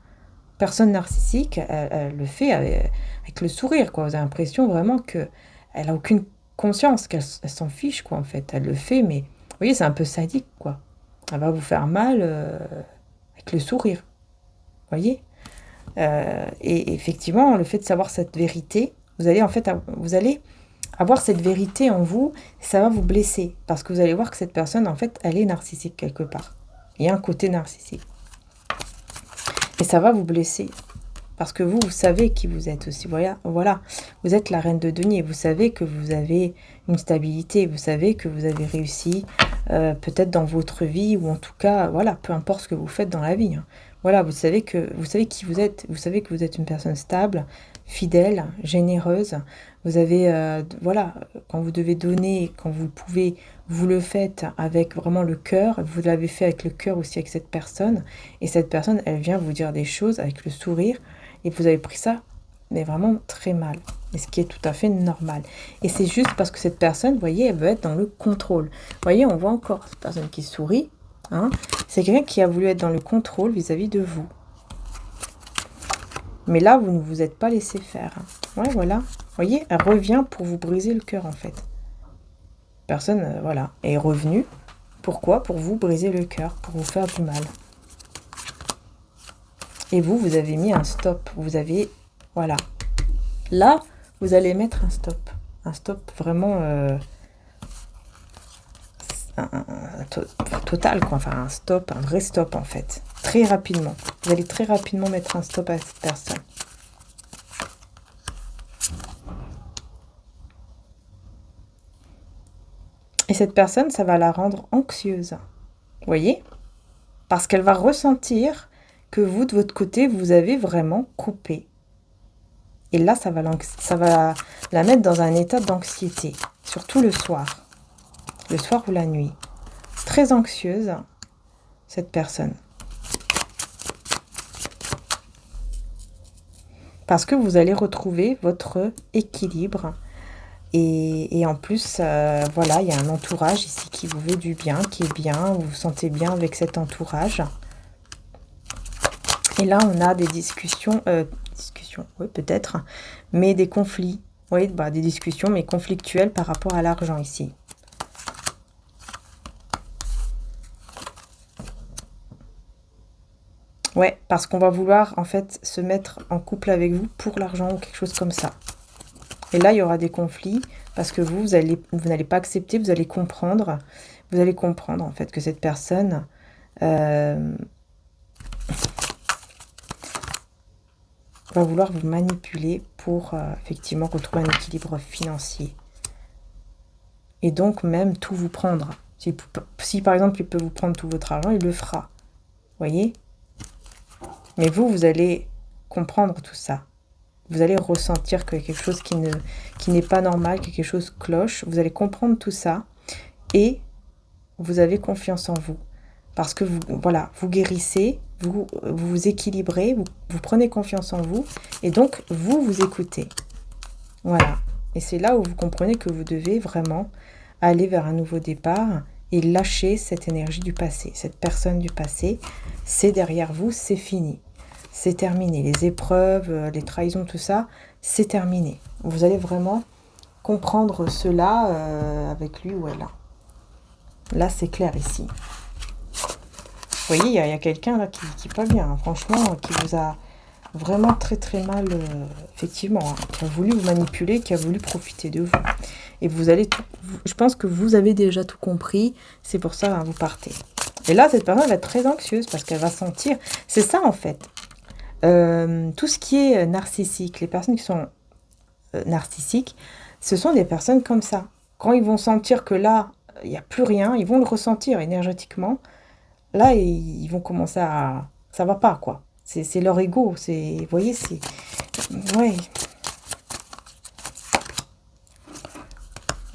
Speaker 1: Personne narcissique, elle le fait avec le sourire, quoi. Vous avez l'impression vraiment qu'elle n'a aucune conscience, qu'elle s'en fiche, quoi, en fait. Elle le fait, mais vous voyez, c'est un peu sadique, quoi. Elle va vous faire mal avec le sourire. Voyez, et effectivement, le fait de savoir cette vérité, vous allez avoir cette vérité en vous, ça va vous blesser, parce que vous allez voir que cette personne, en fait, elle est narcissique quelque part. Il y a un côté narcissique. Et ça va vous blesser, parce que vous savez qui vous êtes aussi. Voilà, vous êtes la reine de denier, vous savez que vous avez une stabilité, vous savez que vous avez réussi, peut-être dans votre vie, ou en tout cas, voilà, peu importe ce que vous faites dans la vie, hein. Voilà, vous savez qui vous êtes. Vous savez que vous êtes une personne stable, fidèle, généreuse. Vous avez, voilà, quand vous devez donner, quand vous pouvez, vous le faites avec vraiment le cœur. Vous l'avez fait avec le cœur aussi avec cette personne. Et cette personne, elle vient vous dire des choses avec le sourire. Et vous avez pris ça, mais vraiment très mal. Et ce qui est tout à fait normal. Et c'est juste parce que cette personne, vous voyez, elle veut être dans le contrôle. Vous voyez, on voit encore cette personne qui sourit. Hein, c'est quelqu'un qui a voulu être dans le contrôle vis-à-vis de vous. Mais là, vous ne vous êtes pas laissé faire. Hein. Ouais, voilà. Vous voyez, elle revient pour vous briser le cœur, en fait. Personne, voilà, est revenue. Pourquoi ? Pour vous briser le cœur, pour vous faire du mal. Et vous avez mis un stop. Vous avez, voilà. Là, vous allez mettre un stop. Un stop vraiment... total, quoi. Enfin, un stop, un vrai stop, en fait. Très rapidement. Vous allez très rapidement mettre un stop à cette personne. Et cette personne, ça va la rendre anxieuse. Vous voyez ? Parce qu'elle va ressentir que vous, de votre côté, vous avez vraiment coupé. Et là, ça va la mettre dans un état d'anxiété. Surtout le soir. Le soir ou la nuit. Très anxieuse, cette personne. Parce que vous allez retrouver votre équilibre. Et en plus, voilà, il y a un entourage ici qui vous veut du bien, qui est bien. Vous vous sentez bien avec cet entourage. Et là, on a des discussions, oui, peut-être, mais des conflits. Oui, des discussions, mais conflictuelles par rapport à l'argent ici. Ouais, parce qu'on va vouloir, en fait, se mettre en couple avec vous pour l'argent ou quelque chose comme ça. Et là, il y aura des conflits parce que vous n'allez pas accepter, vous allez comprendre. Vous allez comprendre, en fait, que cette personne va vouloir vous manipuler pour, effectivement, retrouver un équilibre financier. Et donc, même tout vous prendre. Si par exemple, il peut vous prendre tout votre argent, il le fera. Vous voyez ? Mais vous allez comprendre tout ça. Vous allez ressentir que quelque chose qui n'est pas normal, que quelque chose cloche. Vous allez comprendre tout ça et vous avez confiance en vous. Parce que vous guérissez, vous équilibrez, vous prenez confiance en vous et donc vous écoutez. Voilà. Et c'est là où vous comprenez que vous devez vraiment aller vers un nouveau départ et lâcher cette énergie du passé. Cette personne du passé, c'est derrière vous, c'est fini. C'est terminé. Les épreuves, les trahisons, tout ça, c'est terminé. Vous allez vraiment comprendre cela avec lui ou elle. Là, c'est clair ici. Vous voyez, il y a quelqu'un là qui n'est pas bien, hein, franchement, qui vous a vraiment très très mal, effectivement, hein, qui a voulu vous manipuler, qui a voulu profiter de vous. Et vous allez tout, je pense que vous avez déjà tout compris, c'est pour ça que vous partez. Et là, cette personne va être très anxieuse parce qu'elle va sentir, c'est ça en fait, tout ce qui est narcissique, les personnes qui sont narcissiques, ce sont des personnes comme ça. Quand ils vont sentir que là, il n'y a plus rien, ils vont le ressentir énergétiquement. Là, ils vont commencer à... Ça va pas, quoi. C'est leur ego. Vous voyez, c'est... Ouais.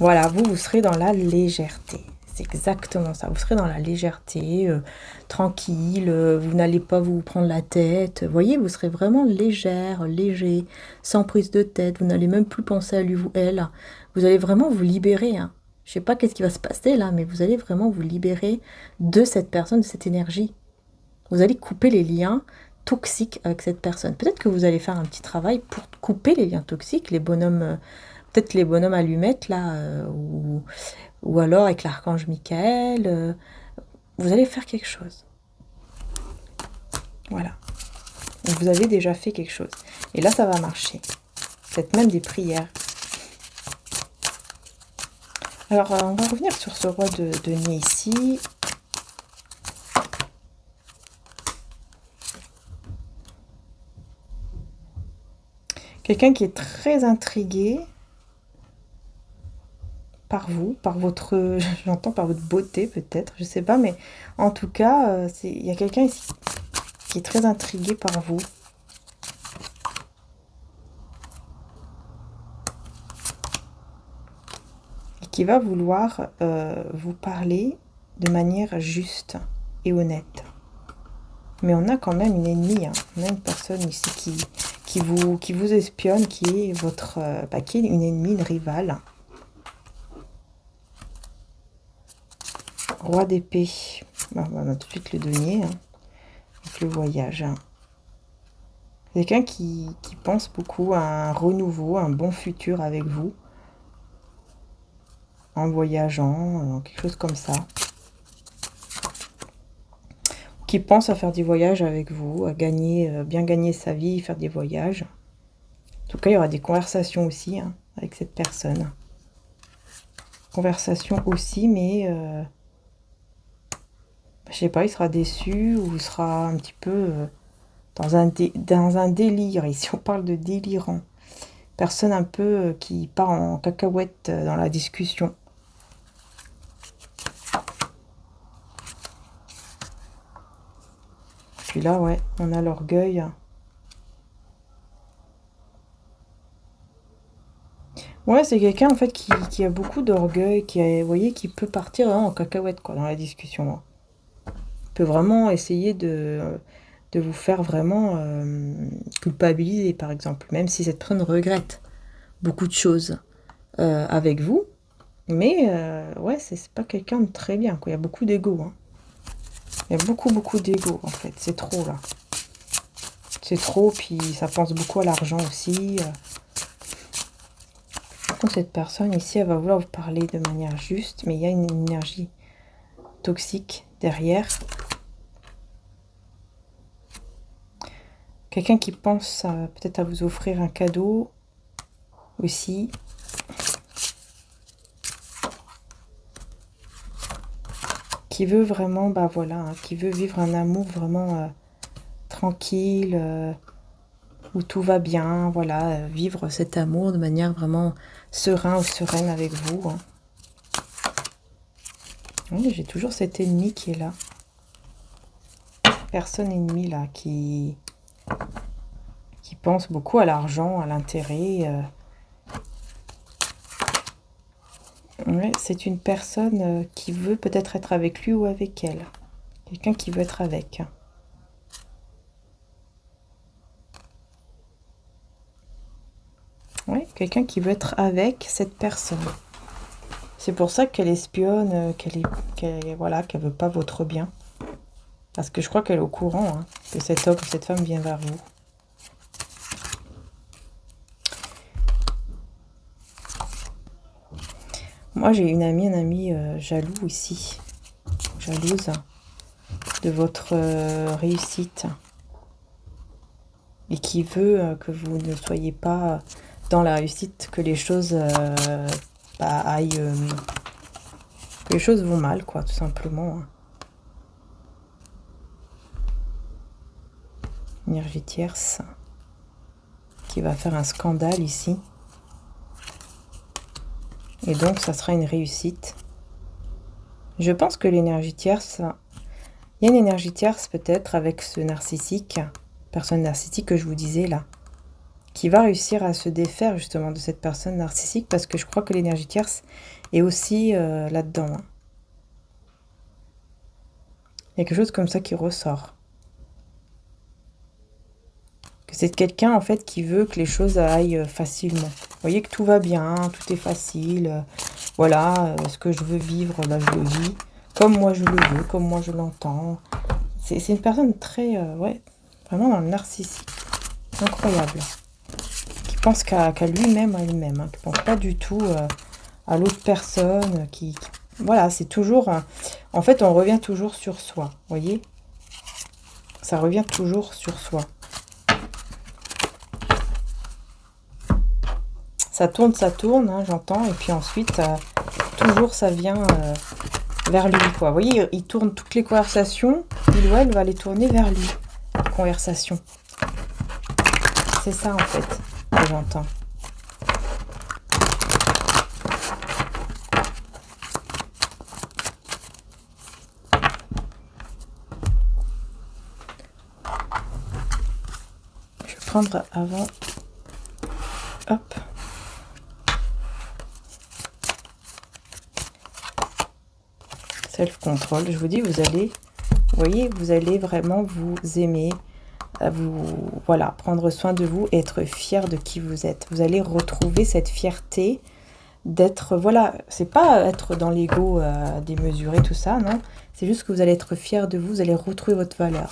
Speaker 1: Voilà, vous serez dans la légèreté. C'est exactement ça. Vous serez dans la légèreté, tranquille. Vous n'allez pas vous prendre la tête. Vous voyez, vous serez vraiment légère, léger, sans prise de tête. Vous n'allez même plus penser à lui ou elle. Vous allez vraiment vous libérer, hein. Je sais pas qu'est-ce qui va se passer là, mais vous allez vraiment vous libérer de cette personne, de cette énergie. Vous allez couper les liens toxiques avec cette personne. Peut-être que vous allez faire un petit travail pour couper les liens toxiques, les bonhommes, peut-être les bonhommes allumettes là, ou alors avec l'archange Michael. Vous allez faire quelque chose. Voilà. Vous avez déjà fait quelque chose. Et là, ça va marcher. Peut-être même des prières. Alors, on va revenir sur ce roi de denier ici. Quelqu'un qui est très intrigué par vous, par votre, j'entends par votre beauté peut-être, je sais pas, mais en tout cas, il y a quelqu'un ici qui est très intrigué par vous. Qui va vouloir vous parler de manière juste et honnête. Mais on a quand même une ennemie, hein. On a une personne ici qui vous espionne, qui est votre, qui est une ennemie, une rivale. Roi d'épée. Bon, on va tout de suite le denier, hein, avec le voyage. Hein. Quelqu'un qui pense beaucoup à un renouveau, un bon futur avec vous. En voyageant, quelque chose comme ça. Qui pense à faire des voyages avec vous, à gagner, bien gagner sa vie, faire des voyages. En tout cas, il y aura des conversations aussi hein, avec cette personne. Conversation aussi, mais je sais pas, il sera déçu ou il sera un petit peu dans un délire. Ici, on parle de délirant. Personne un peu qui part en cacahuète dans la discussion. Puis là, ouais, on a l'orgueil. Ouais, c'est quelqu'un en fait qui a beaucoup d'orgueil, vous voyez, qui peut partir hein, en cacahuète quoi, dans la discussion. Hein. Il peut vraiment essayer de vous faire vraiment culpabiliser, par exemple, même si cette personne regrette beaucoup de choses avec vous. Mais ouais, c'est pas quelqu'un de très bien, quoi. Il y a beaucoup d'ego. Hein. Il y a beaucoup d'ego, en fait. C'est trop, là. C'est trop, puis ça pense beaucoup à l'argent aussi. Par contre, cette personne ici, elle va vouloir vous parler de manière juste, mais il y a une énergie toxique derrière. Quelqu'un qui pense peut-être à vous offrir un cadeau aussi. Qui veut vraiment, bah voilà, hein, qui veut vivre un amour vraiment tranquille, où tout va bien, voilà, vivre cet amour de manière vraiment serein ou sereine avec vous. Hein. Oui, j'ai toujours cet ennemi qui est là. Personne ennemie là, qui pense beaucoup à l'argent, à l'intérêt. Ouais, c'est une personne qui veut peut-être être avec lui ou avec elle. Quelqu'un qui veut être avec. Oui, quelqu'un qui veut être avec cette personne. C'est pour ça qu'elle espionne, voilà, qu'elle veut pas votre bien. Parce que je crois qu'elle est au courant hein, que cet homme, cette femme vient vers vous. Moi, j'ai une amie, un ami jaloux ici. Jalouse de votre réussite. Et qui veut que vous ne soyez pas dans la réussite, que les choses aillent... que les choses vont mal, quoi, tout simplement. Énergie tierce qui va faire un scandale ici. Et donc, ça sera une réussite. Je pense que l'énergie tierce... Il y a une énergie tierce peut-être avec ce narcissique, personne narcissique que je vous disais là, qui va réussir à se défaire justement de cette personne narcissique parce que je crois que l'énergie tierce est aussi là-dedans. Hein. Il y a quelque chose comme ça qui ressort. Que c'est quelqu'un en fait qui veut que les choses aillent facilement. Vous voyez que tout va bien, tout est facile. Voilà, ce que je veux vivre, là je le vis. Comme moi je le veux, comme moi je l'entends. C'est une personne très, ouais, vraiment dans le narcissique. Incroyable. Qui pense qu'à lui-même, à elle-même. Hein, qui ne pense pas du tout à l'autre personne. Voilà, c'est toujours... en fait, on revient toujours sur soi. Vous voyez? Ça revient toujours sur soi. Ça tourne, hein, j'entends. Et puis ensuite, toujours ça vient... vers lui, quoi. Vous voyez, il tourne toutes les conversations, il ou elle va les tourner vers lui. Conversation. C'est ça, en fait, que j'entends. Je vais prendre avant... Hop. Self-control. Je vous dis, vous voyez, vous allez vraiment vous aimer, voilà, prendre soin de vous et être fier de qui vous êtes. Vous allez retrouver cette fierté d'être, voilà, c'est pas être dans l'ego démesuré, tout ça, non. C'est juste que vous allez être fier de vous allez retrouver votre valeur.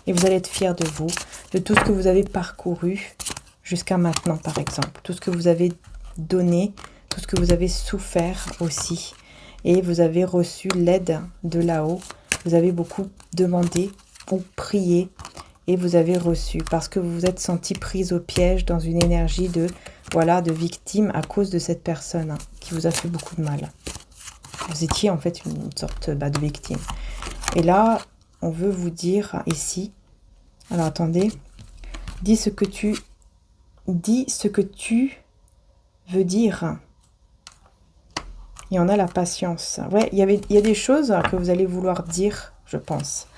Speaker 1: Et vous allez être fier de vous, de tout ce que vous avez parcouru jusqu'à maintenant, par exemple. Tout ce que vous avez donné, tout ce que vous avez souffert aussi. Et vous avez reçu l'aide de là-haut. Vous avez beaucoup demandé ou prié. Et vous avez reçu. Parce que vous vous êtes senti prise au piège dans une énergie de, voilà, de victime à cause de cette personne hein, qui vous a fait beaucoup de mal. Vous étiez en fait une sorte de victime. Et là, on veut vous dire ici. Alors attendez. Dis ce que tu veux dire. Et on a la patience. Ouais, il y a des choses que vous allez vouloir dire, je pense.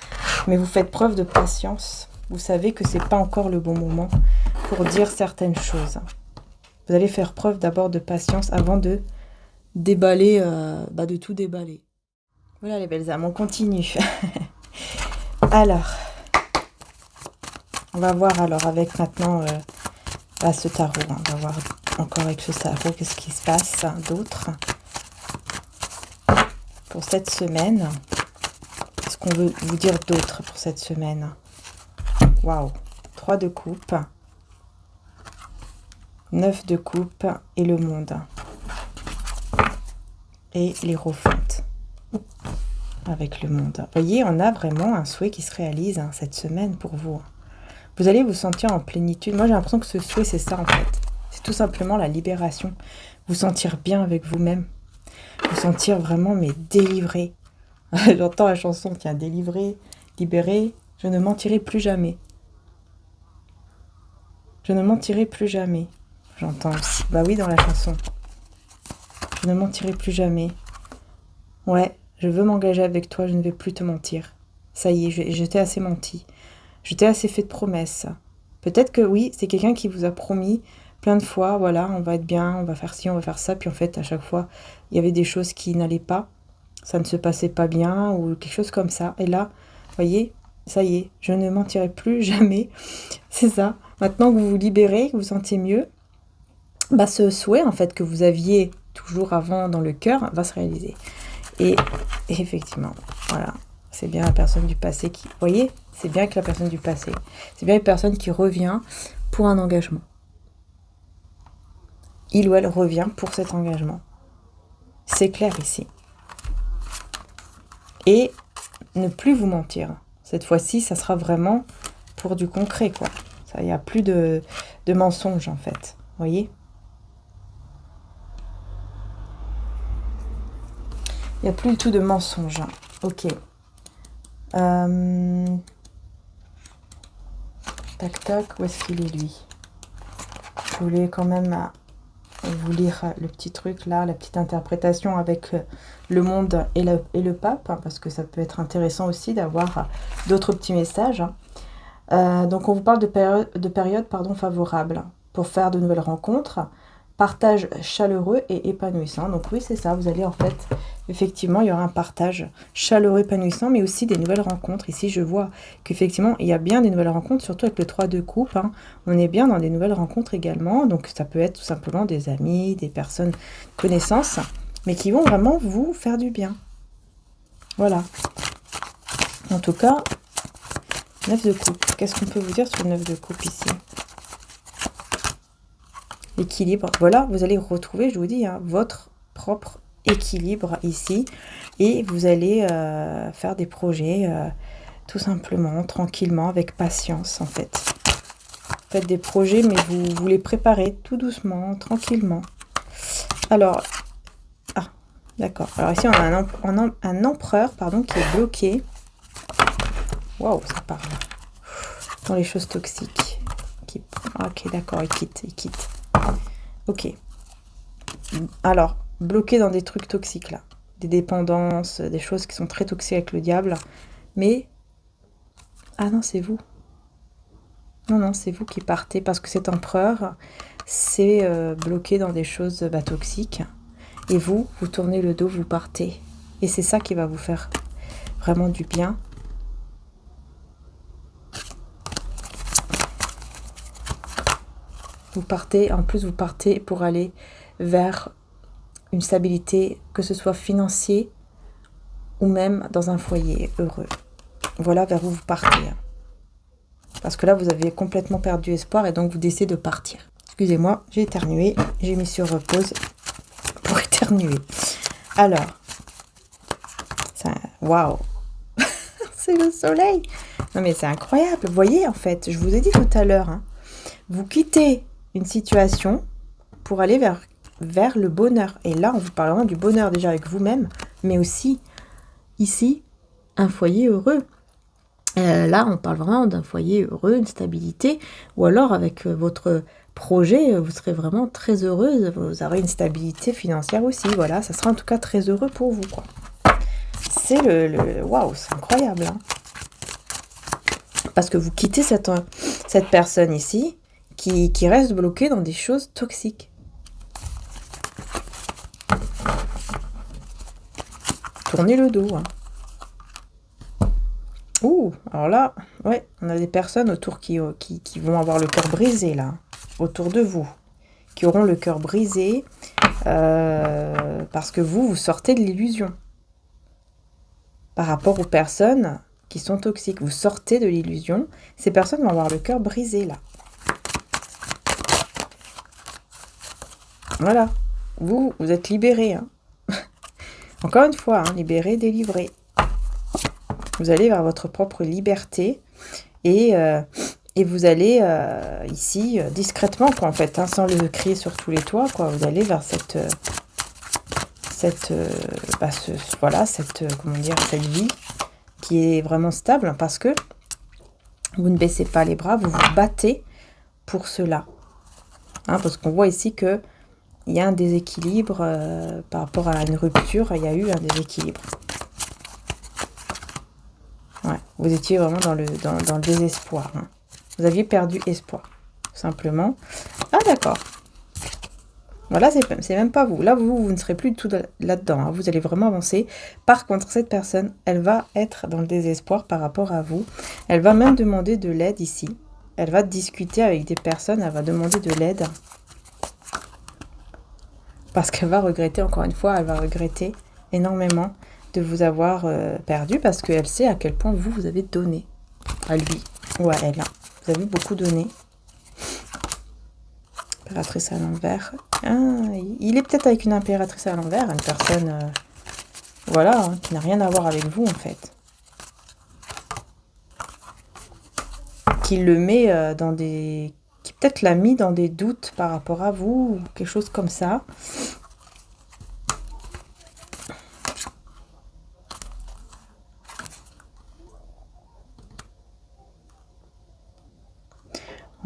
Speaker 1: Mais vous faites preuve de patience. Vous savez que c'est pas encore le bon moment pour dire certaines choses. Vous allez faire preuve d'abord de patience avant de déballer, de tout déballer. Voilà les belles âmes, on continue. Alors, on va voir alors avec maintenant ce tarot. Hein. On va voir encore avec ce tarot qu'est-ce qui se passe d'autre. Pour cette semaine, qu'est-ce qu'on veut vous dire d'autre pour cette semaine? Waouh, 3 de coupe, 9 de coupe et le monde. Et l'Hiérophante avec le monde. Vous voyez, on a vraiment un souhait qui se réalise hein, cette semaine pour vous. Vous allez vous sentir en plénitude. Moi, j'ai l'impression que ce souhait, c'est ça en fait. C'est tout simplement la libération. Vous sentir bien avec vous-même. Vous sentir vraiment, mais délivré. J'entends la chanson, tiens, délivré, libéré, je ne mentirai plus jamais. Je ne mentirai plus jamais. J'entends aussi. Bah oui, dans la chanson. Je ne mentirai plus jamais. Ouais, je veux m'engager avec toi, je ne vais plus te mentir. Ça y est, je t'ai assez menti. Je t'ai assez fait de promesses. Peut-être que oui, c'est quelqu'un qui vous a promis plein de fois, voilà, on va être bien, on va faire ci, on va faire ça. Puis en fait, à chaque fois, il y avait des choses qui n'allaient pas. Ça ne se passait pas bien ou quelque chose comme ça. Et là, vous voyez, ça y est, je ne mentirai plus jamais. C'est ça. Maintenant que vous vous libérez, que vous vous sentez mieux, ce souhait en fait que vous aviez toujours avant dans le cœur, va se réaliser. Et effectivement, voilà, c'est bien la personne du passé qui... Vous voyez, c'est bien que la personne du passé. C'est bien une personne qui revient pour un engagement. Il ou elle revient pour cet engagement. C'est clair ici. Et ne plus vous mentir. Cette fois-ci, ça sera vraiment pour du concret, quoi. Il n'y a plus de mensonges, en fait. Vous voyez ? Il n'y a plus du tout de mensonges. Ok. Tac, tac. Où est-ce qu'il est, lui ? Je voulais quand même vous lire le petit truc, là, la petite interprétation avec le monde et le pape, hein, parce que ça peut être intéressant aussi d'avoir d'autres petits messages. Donc, on vous parle de période favorable pour faire de nouvelles rencontres, partage chaleureux et épanouissant. Donc, oui, c'est ça. Vous allez, en fait, effectivement, il y aura un partage chaleureux, épanouissant, mais aussi des nouvelles rencontres. Ici, je vois qu'effectivement, il y a bien des nouvelles rencontres, surtout avec le 3 de coupe. Hein. On est bien dans des nouvelles rencontres également. Donc, ça peut être tout simplement des amis, des personnes, connaissances, mais qui vont vraiment vous faire du bien. Voilà. En tout cas, 9 de coupe. Qu'est-ce qu'on peut vous dire sur le 9 de coupe ici ? L'équilibre. Voilà, vous allez retrouver, je vous dis, hein, votre propre équilibre ici. Et vous allez faire des projets tout simplement, tranquillement, avec patience en fait. Faites des projets, mais vous les préparez tout doucement, tranquillement. Alors, ah, d'accord. Alors ici, on a un empereur, pardon, qui est bloqué. Waouh, ça parle. Dans les choses toxiques. Ok, d'accord, il quitte. Ok. Alors, bloqué dans des trucs toxiques, là. Des dépendances, des choses qui sont très toxiques avec le diable. Mais... Ah non, c'est vous. Non, c'est vous qui partez. Parce que cet empereur, c'est bloqué dans des choses toxiques. Et vous tournez le dos, vous partez. Et c'est ça qui va vous faire vraiment du bien. Vous partez pour aller vers une stabilité, que ce soit financier ou même dans un foyer heureux. Voilà vers où vous partez. Parce que là, vous avez complètement perdu espoir et donc vous décidez de partir. Excusez-moi, j'ai éternué. J'ai mis sur pause pour éternuer. Alors, waouh, c'est le soleil. Non mais c'est incroyable. Vous voyez, en fait, je vous ai dit tout à l'heure, hein, vous quittez une situation pour aller vers le bonheur. Et là, on vous parle vraiment du bonheur déjà avec vous-même, mais aussi, ici, un foyer heureux. Là, on parle vraiment d'un foyer heureux, une stabilité, ou alors avec votre projet, vous serez vraiment très heureuse, vous aurez une stabilité financière aussi, voilà, ça sera en tout cas très heureux pour vous, quoi. C'est waouh, c'est incroyable, hein. Parce que vous quittez cette personne ici, qui reste bloquée dans des choses toxiques. Tournez le dos, hein. Ouh, alors là, ouais, on a des personnes autour qui vont avoir le cœur brisé, là, autour de vous, qui auront le cœur brisé parce que vous sortez de l'illusion. Par rapport aux personnes qui sont toxiques, vous sortez de l'illusion, ces personnes vont avoir le cœur brisé, là. Voilà, vous êtes libérés, hein. Encore une fois, hein, libérés, délivrés. Vous allez vers votre propre liberté et vous allez ici discrètement, quoi, en fait, hein, sans le crier sur tous les toits, quoi. Vous allez vers cette vie qui est vraiment stable parce que vous ne baissez pas les bras, vous vous battez pour cela, hein, parce qu'on voit ici que il y a un déséquilibre par rapport à une rupture, il y a eu un déséquilibre. Ouais, vous étiez vraiment dans le désespoir, hein. Vous aviez perdu espoir, tout simplement. Ah d'accord. Voilà, c'est même pas vous. Là, vous ne serez plus du tout là-dedans, hein. Vous allez vraiment avancer. Par contre, cette personne, elle va être dans le désespoir par rapport à vous. Elle va même demander de l'aide ici. Elle va discuter avec des personnes, elle va demander de l'aide. Parce qu'elle va regretter, encore une fois, elle va regretter énormément de vous avoir perdu parce qu'elle sait à quel point vous avez donné à lui ou à elle. Vous avez beaucoup donné. Impératrice à l'envers. Ah, il est peut-être avec une impératrice à l'envers, une personne voilà, hein, qui n'a rien à voir avec vous en fait. Qui le met dans des... qui peut-être l'a mis dans des doutes par rapport à vous, ou quelque chose comme ça.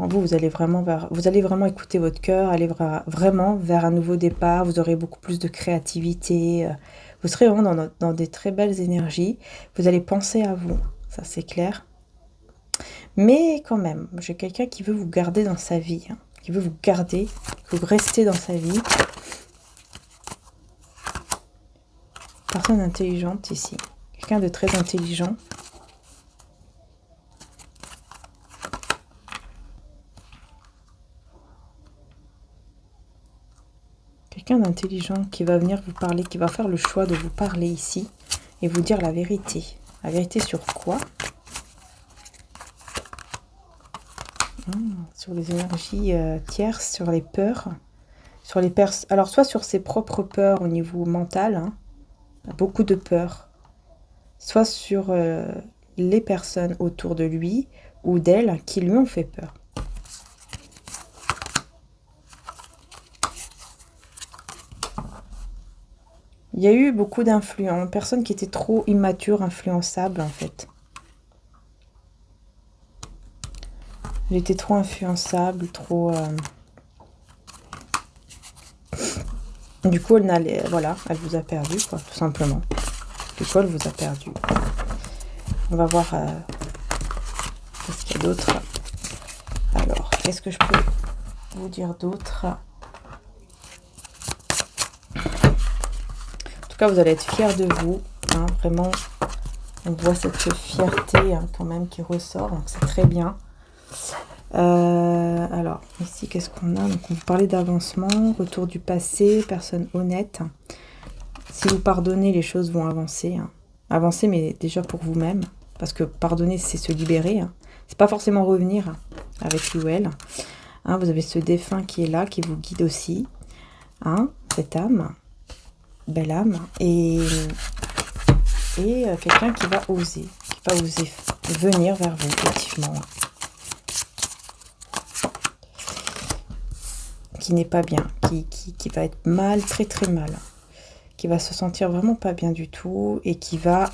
Speaker 1: Vous allez vraiment écouter votre cœur, aller vraiment vers un nouveau départ. Vous aurez beaucoup plus de créativité. Vous serez vraiment dans des très belles énergies. Vous allez penser à vous, ça c'est clair. Mais quand même, j'ai quelqu'un qui veut vous garder dans sa vie, hein, qui veut vous garder, que vous restez dans sa vie. Personne intelligente ici. Quelqu'un de très intelligent. Quelqu'un d'intelligent qui va venir vous parler, qui va faire le choix de vous parler ici et vous dire la vérité. La vérité sur quoi? Sur les énergies tierces, sur les peurs. Alors, soit sur ses propres peurs au niveau mental, hein, beaucoup de peurs. Soit sur les personnes autour de lui ou d'elle qui lui ont fait peur. Il y a eu beaucoup d'influence, personnes qui étaient trop immatures, influençables en fait. Elle était trop influençable, trop... Du coup, voilà, elle vous a perdu, quoi, tout simplement. Du coup, elle vous a perdu. On va voir qu'est-ce qu'il y a d'autre. Alors, qu'est-ce que je peux vous dire d'autre? En tout cas, vous allez être fiers de vous. Hein, vraiment, on voit cette fierté hein, quand même qui ressort. Donc, c'est très bien. Alors, ici, qu'est-ce qu'on a? Donc, on vous parlait d'avancement, retour du passé, personne honnête. Si vous pardonnez, les choses vont avancer. Hein. Avancer, mais déjà pour vous-même. Parce que pardonner, c'est se libérer. Hein. C'est pas forcément revenir avec lui ou elle. Hein, vous avez ce défunt qui est là, qui vous guide aussi. Hein, cette âme. Belle âme. Et quelqu'un qui va oser. Qui va oser venir vers vous, effectivement. Qui n'est pas bien, qui va être mal, très très mal, qui va se sentir vraiment pas bien du tout et qui va...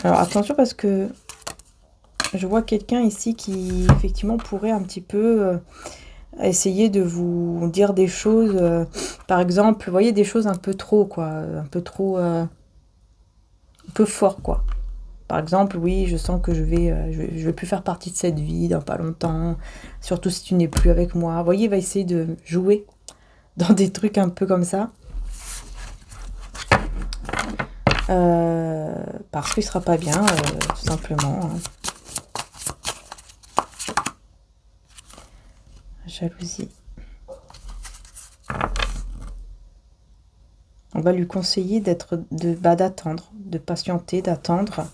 Speaker 1: Alors attention parce que je vois quelqu'un ici qui effectivement pourrait un petit peu essayer de vous dire des choses, par exemple, vous voyez des choses un peu trop quoi, un peu trop, un peu fort quoi. Par exemple, oui, je sens que je vais plus faire partie de cette vie dans pas longtemps, surtout si tu n'es plus avec moi. Vous voyez, il va essayer de jouer dans des trucs un peu comme ça. Parce qu'il sera pas bien, tout simplement. Hein. Jalousie. On va lui conseiller d'attendre, de patienter, d'attendre.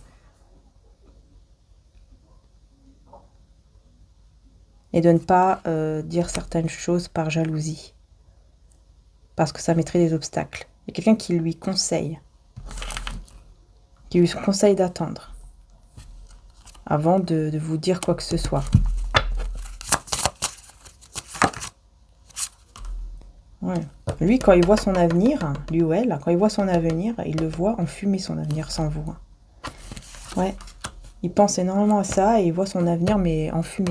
Speaker 1: Et de ne pas dire certaines choses par jalousie. Parce que ça mettrait des obstacles. Il y a quelqu'un qui lui conseille. Qui lui conseille d'attendre. Avant de vous dire quoi que ce soit. Ouais. Lui, quand il voit son avenir, lui ou elle, quand il voit son avenir, il le voit enfumer son avenir sans vous. Ouais. Il pense énormément à ça et il voit son avenir, mais enfumé.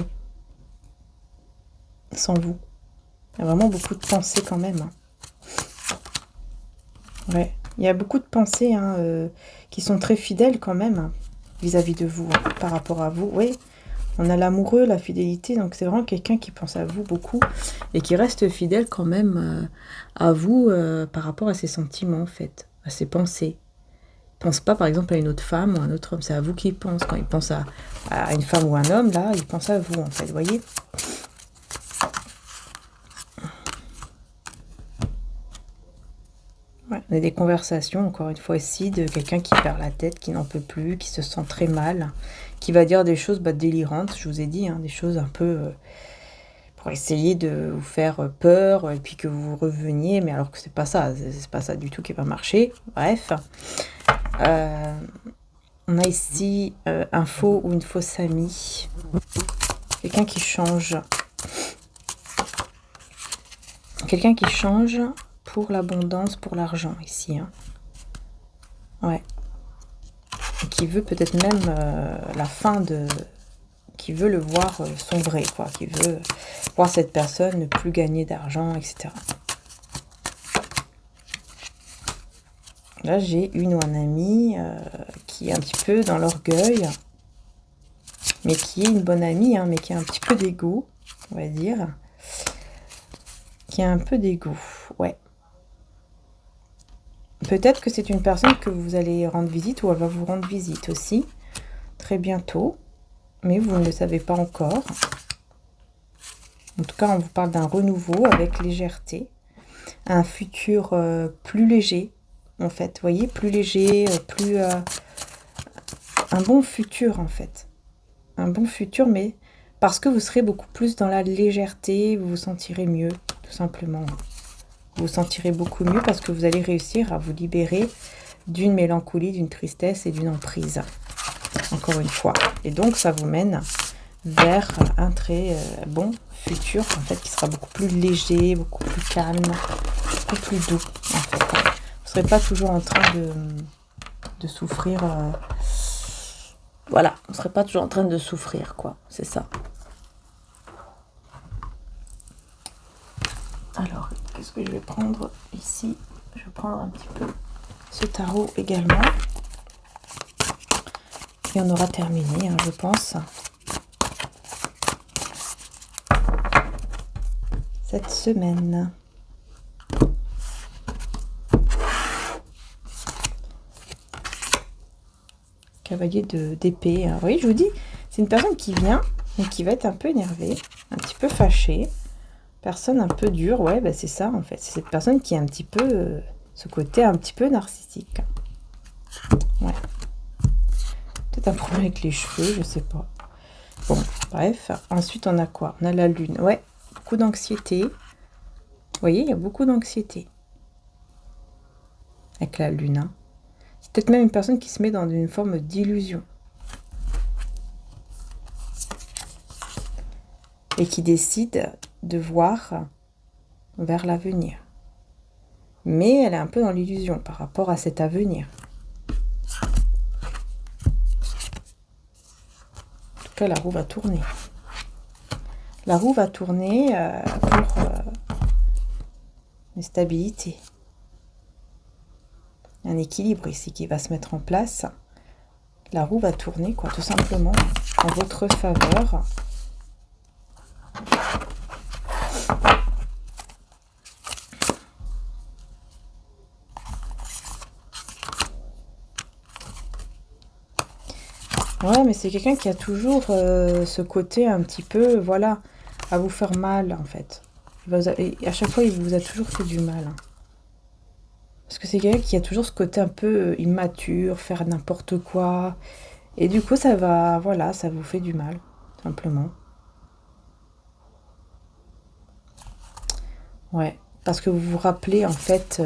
Speaker 1: Sans vous. Il y a vraiment beaucoup de pensées quand même. Ouais, il y a beaucoup de pensées hein, qui sont très fidèles quand même vis-à-vis de vous, hein, par rapport à vous. Oui, on a l'amoureux, la fidélité, donc c'est vraiment quelqu'un qui pense à vous beaucoup et qui reste fidèle quand même à vous par rapport à ses sentiments en fait, à ses pensées. Il ne pense pas par exemple à une autre femme ou à un autre homme, c'est à vous qu'il pense. Quand il pense à une femme ou un homme, là, il pense à vous en fait, vous voyez ? On a des conversations, encore une fois ici, de quelqu'un qui perd la tête, qui n'en peut plus, qui se sent très mal, qui va dire des choses délirantes, je vous ai dit, hein, des choses un peu pour essayer de vous faire peur, et puis que vous reveniez, mais alors que c'est pas ça du tout qui va marcher. Bref. On a ici un faux ou une fausse amie. Quelqu'un qui change. Quelqu'un qui change pour l'abondance, pour l'argent, ici. Hein. Ouais. Et qui veut peut-être même la fin de... Qui veut le voir sombrer, quoi. Qui veut voir cette personne ne plus gagner d'argent, etc. Là, j'ai une ou un ami qui est un petit peu dans l'orgueil, mais qui est une bonne amie, hein, mais qui a un petit peu d'ego, on va dire. Qui a un peu d'ego, ouais. Peut-être que c'est une personne que vous allez rendre visite, ou elle va vous rendre visite aussi, très bientôt, mais vous ne le savez pas encore. En tout cas, on vous parle d'un renouveau avec légèreté, un futur plus léger, en fait, vous voyez, plus léger, plus... un bon futur, en fait. Un bon futur, mais parce que vous serez beaucoup plus dans la légèreté, vous vous sentirez mieux, tout simplement. Vous vous sentirez beaucoup mieux parce que vous allez réussir à vous libérer d'une mélancolie, d'une tristesse et d'une emprise. Encore une fois. Et donc, ça vous mène vers un très bon futur, en fait, qui sera beaucoup plus léger, beaucoup plus calme, beaucoup plus doux, en fait. Vous ne serez pas toujours en train de souffrir. Voilà, vous ne serez pas toujours en train de souffrir, quoi. C'est ça. Alors, qu'est-ce que je vais prendre ici? Je vais prendre un petit peu ce tarot également. Et on aura terminé, hein, je pense. Cette semaine. Cavalier d'épée. Hein. Oui, je vous dis, c'est une personne qui vient, mais qui va être un peu énervée, un petit peu fâchée. Personne un peu dure, ouais, bah c'est ça en fait. C'est cette personne qui est un petit peu, ce côté un petit peu narcissique. Ouais. Peut-être un problème avec les cheveux, je sais pas. Bon, bref. Ensuite, on a quoi? On a la lune. Ouais, beaucoup d'anxiété. Vous voyez, il y a beaucoup d'anxiété. Avec la lune, hein. C'est peut-être même une personne qui se met dans une forme d'illusion. Et qui décide de voir vers l'avenir. Mais elle est un peu dans l'illusion par rapport à cet avenir. En tout cas, la roue va tourner. La roue va tourner pour une stabilité. Un équilibre ici qui va se mettre en place. La roue va tourner, quoi, tout simplement, en votre faveur. Ouais, mais c'est quelqu'un qui a toujours ce côté un petit peu, voilà, à vous faire mal, en fait. Et à chaque fois, il vous a toujours fait du mal. Hein. Parce que c'est quelqu'un qui a toujours ce côté un peu immature, faire n'importe quoi. Et du coup, ça va, voilà, ça vous fait du mal, simplement. Ouais, parce que vous vous rappelez, en fait,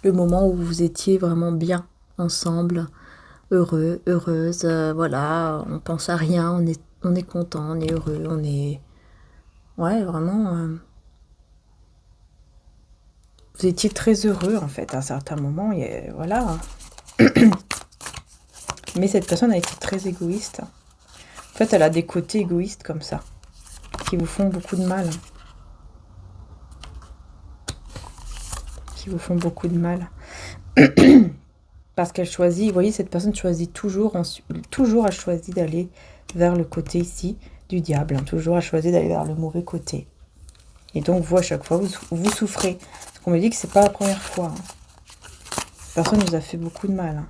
Speaker 1: le moment où vous étiez vraiment bien ensemble, heureux, heureuse, voilà, on pense à rien, on est content, on est heureux, on est... Ouais, vraiment... Vous étiez très heureux, en fait, à un certain moment, et voilà. Mais cette personne a été très égoïste. En fait, elle a des côtés égoïstes comme ça, qui vous font beaucoup de mal. Qui vous font beaucoup de mal. Parce qu'elle choisit, vous voyez, cette personne choisit toujours elle choisit d'aller vers le côté ici du diable. Hein, toujours elle choisit d'aller vers le mauvais côté. Et donc, vous, à chaque fois, vous souffrez. Parce qu'on me dit que c'est pas la première fois. Hein. Cette personne nous a fait beaucoup de mal. Hein.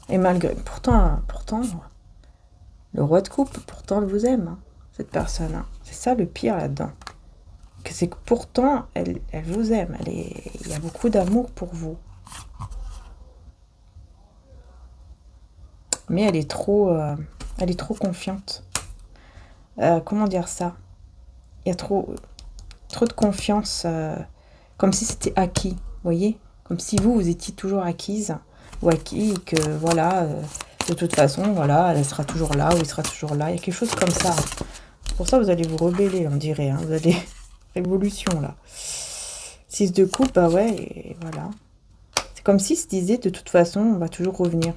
Speaker 1: Et malgré... Pourtant, le roi de coupe, pourtant, elle vous aime, hein, cette personne. Hein. C'est ça le pire là-dedans. c'est que pourtant, elle vous aime. Il y a beaucoup d'amour pour vous. Mais elle est trop confiante. Comment dire ça? Il y a trop de confiance, comme si c'était acquis, vous voyez? Comme si vous étiez toujours acquise, ou acquis, et que voilà, de toute façon, voilà, elle sera toujours là, ou il sera toujours là. Il y a quelque chose comme ça. C'est pour ça que vous allez vous rebeller, on dirait. Hein. Vous allez... Révolution, là. 6 de coupe, bah ouais, et voilà. C'est comme s'il se disait, de toute façon, on va toujours revenir.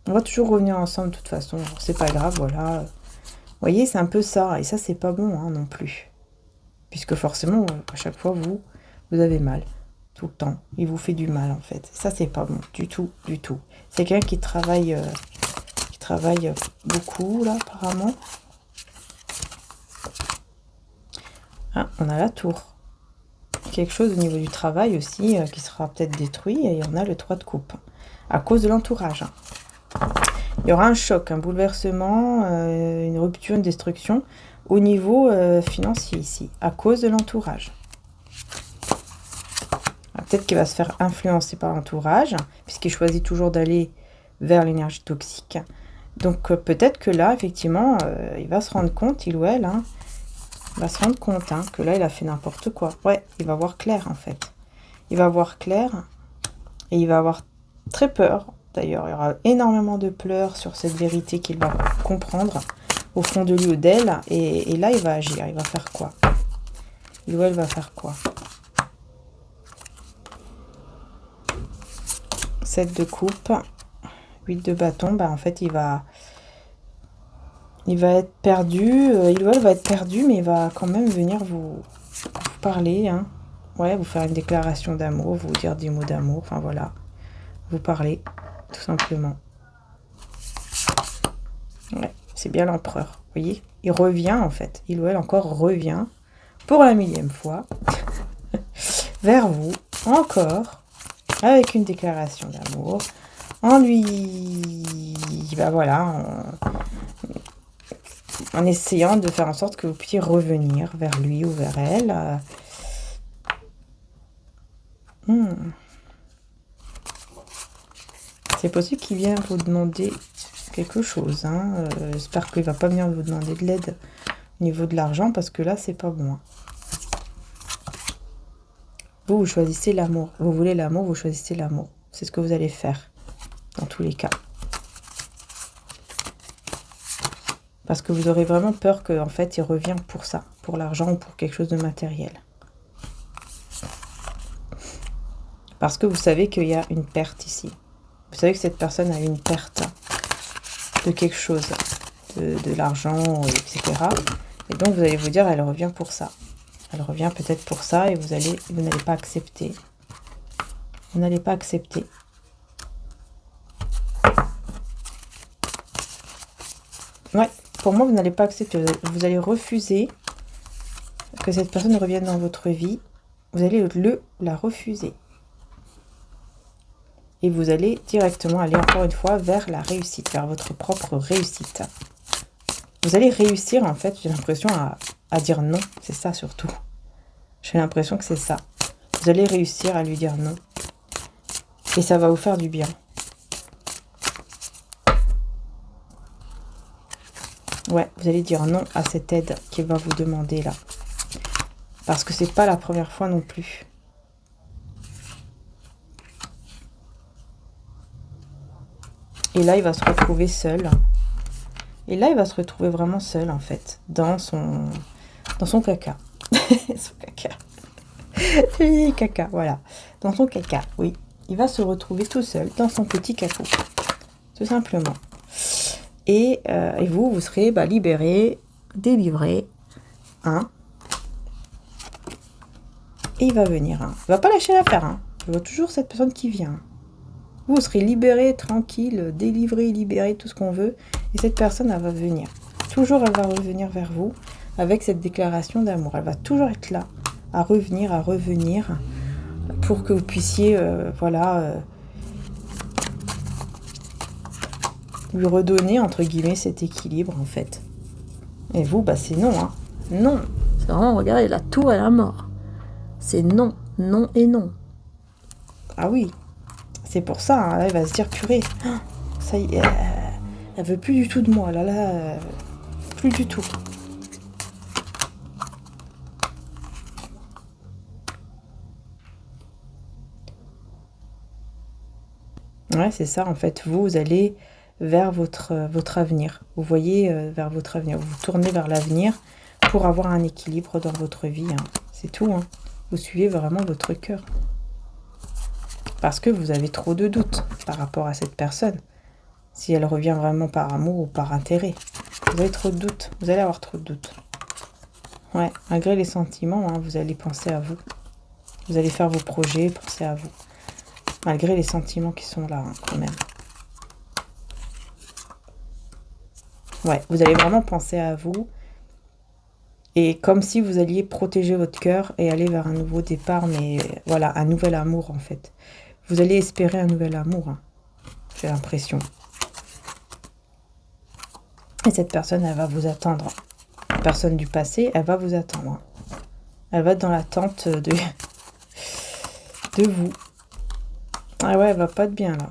Speaker 1: On va toujours revenir ensemble, de toute façon. C'est pas grave, voilà. Vous voyez, c'est un peu ça. Et ça, c'est pas bon, hein, non plus. Puisque forcément, à chaque fois, vous avez mal. Tout le temps. Il vous fait du mal, en fait. Ça, c'est pas bon. Du tout, du tout. C'est quelqu'un qui travaille beaucoup, là, apparemment. Ah, on a la tour. Quelque chose au niveau du travail aussi qui sera peut-être détruit. Et on a le 3 de coupe. À cause de l'entourage. Il y aura un choc, un bouleversement, une rupture, une destruction au niveau financier ici, à cause de l'entourage. Peut-être qu'il va se faire influencer par l'entourage, puisqu'il choisit toujours d'aller vers l'énergie toxique. Donc peut-être que là, effectivement, il va se rendre compte, il ou elle, hein, va se rendre compte que là, il a fait n'importe quoi. Ouais, il va voir clair, en fait. Il va voir clair et il va avoir très peur. D'ailleurs, il y aura énormément de pleurs sur cette vérité qu'il va comprendre au fond de lui ou d'elle. Et là, il va agir. Il va faire quoi? Il ou elle va faire quoi? 7 de coupe, 8 de bâton. Bah, en fait, il va être perdu. Il ou elle va être perdu, mais il va quand même venir vous parler. Hein. Ouais, vous faire une déclaration d'amour, vous dire des mots d'amour. Enfin, voilà. Vous parler. Tout simplement. Ouais, c'est bien l'empereur, vous voyez. Il revient en fait, il ou elle encore revient pour la 1000e fois vers vous, encore, avec une déclaration d'amour, en lui, bah voilà, en essayant de faire en sorte que vous puissiez revenir vers lui ou vers elle. C'est possible qu'il vienne vous demander quelque chose. Hein. J'espère qu'il ne va pas venir vous demander de l'aide au niveau de l'argent, parce que là, c'est pas bon. Vous choisissez l'amour. Vous voulez l'amour, vous choisissez l'amour. C'est ce que vous allez faire, dans tous les cas. Parce que vous aurez vraiment peur qu'en fait, il revient pour ça, pour l'argent ou pour quelque chose de matériel. Parce que vous savez qu'il y a une perte ici. Vous savez que cette personne a une perte de quelque chose, de l'argent, etc. Et donc, vous allez vous dire, elle revient pour ça. Elle revient peut-être pour ça et vous n'allez pas accepter. Vous n'allez pas accepter. Ouais, pour moi, vous n'allez pas accepter. Vous allez refuser que cette personne revienne dans votre vie. Vous allez la refuser. Et vous allez directement aller encore une fois vers la réussite, vers votre propre réussite. Vous allez réussir, en fait, j'ai l'impression, à dire non. C'est ça surtout. J'ai l'impression que c'est ça. Vous allez réussir à lui dire non. Et ça va vous faire du bien. Ouais, vous allez dire non à cette aide qu'il va vous demander là. Parce que c'est pas la première fois non plus. Et là, il va se retrouver seul. Et là, il va se retrouver vraiment seul, en fait, dans son caca. Son caca. Caca, voilà. Dans son caca, oui. Il va se retrouver tout seul dans son petit caca. Tout simplement. Et vous serez libéré, délivré. Hein. Et il va venir. Hein. Il va pas lâcher l'affaire. Hein. Il y a toujours cette personne qui vient. Vous serez libéré, tranquille, délivré, libéré, tout ce qu'on veut. Et cette personne, elle va venir. Toujours, elle va revenir vers vous avec cette déclaration d'amour. Elle va toujours être là, à revenir, pour que vous puissiez, lui redonner, entre guillemets, cet équilibre, en fait. Et vous, c'est non, hein. Non.
Speaker 2: C'est vraiment, regardez, la tour et la mort. C'est non, non et non.
Speaker 1: Ah oui, c'est pour ça, hein, elle va se dire, purée, ça y est, elle veut plus du tout de moi, là, plus du tout. Ouais, c'est ça, en fait, vous allez vers votre avenir. Vous voyez vers votre avenir, vous vous tournez vers l'avenir pour avoir un équilibre dans votre vie, hein. C'est tout, hein. Vous suivez vraiment votre cœur. Parce que vous avez trop de doutes par rapport à cette personne. Si elle revient vraiment par amour ou par intérêt. Vous avez trop de doutes. Vous allez avoir trop de doutes. Ouais, malgré les sentiments, hein, vous allez penser à vous. Vous allez faire vos projets, penser à vous. Malgré les sentiments qui sont là, hein, quand même. Ouais, vous allez vraiment penser à vous. Et comme si vous alliez protéger votre cœur et aller vers un nouveau départ, mais voilà, un nouvel amour en fait. Vous allez espérer un nouvel amour, hein, j'ai l'impression. Et cette personne, elle va vous attendre. La personne du passé, elle va vous attendre. Elle va être dans l'attente de vous. Ah ouais, elle va pas être bien là.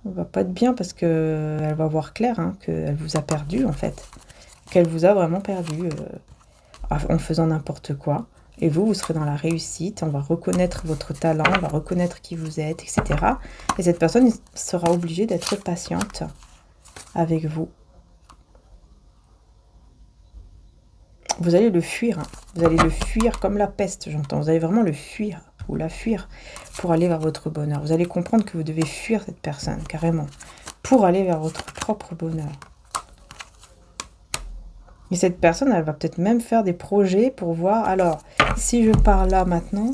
Speaker 1: Elle va pas être bien parce que elle va voir clair, hein, qu'elle vous a perdu en fait. Qu'elle vous a vraiment perdu. En faisant n'importe quoi. Et vous serez dans la réussite, on va reconnaître votre talent, on va reconnaître qui vous êtes, etc. Et cette personne sera obligée d'être patiente avec vous. Vous allez le fuir, hein. Vous allez le fuir comme la peste, j'entends. Vous allez vraiment le fuir, ou la fuir, pour aller vers votre bonheur. Vous allez comprendre que vous devez fuir cette personne, carrément, pour aller vers votre propre bonheur. Et cette personne, elle va peut-être même faire des projets pour voir, alors, si je pars là maintenant,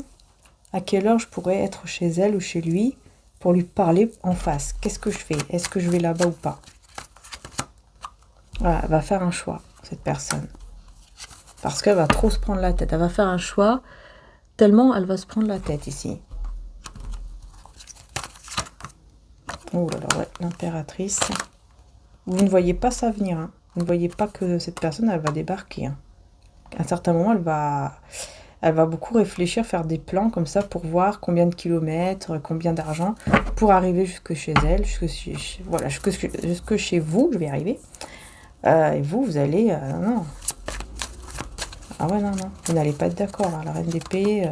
Speaker 1: à quelle heure je pourrais être chez elle ou chez lui pour lui parler en face. Qu'est-ce que je fais? Est-ce que je vais là-bas ou pas? Voilà, elle va faire un choix, cette personne. Parce qu'elle va trop se prendre la tête. Elle va faire un choix tellement elle va se prendre la tête ici. Oh là là, ouais, l'impératrice. Vous ne voyez pas ça venir, hein. Vous ne voyez pas que cette personne, elle va débarquer, hein. À un certain moment, elle va beaucoup réfléchir, faire des plans comme ça pour voir combien de kilomètres, combien d'argent pour arriver jusque chez elle, jusque chez vous, je vais y arriver. Et vous allez... non. Ah ouais, non, non, vous n'allez pas être d'accord, hein. La reine d'épée,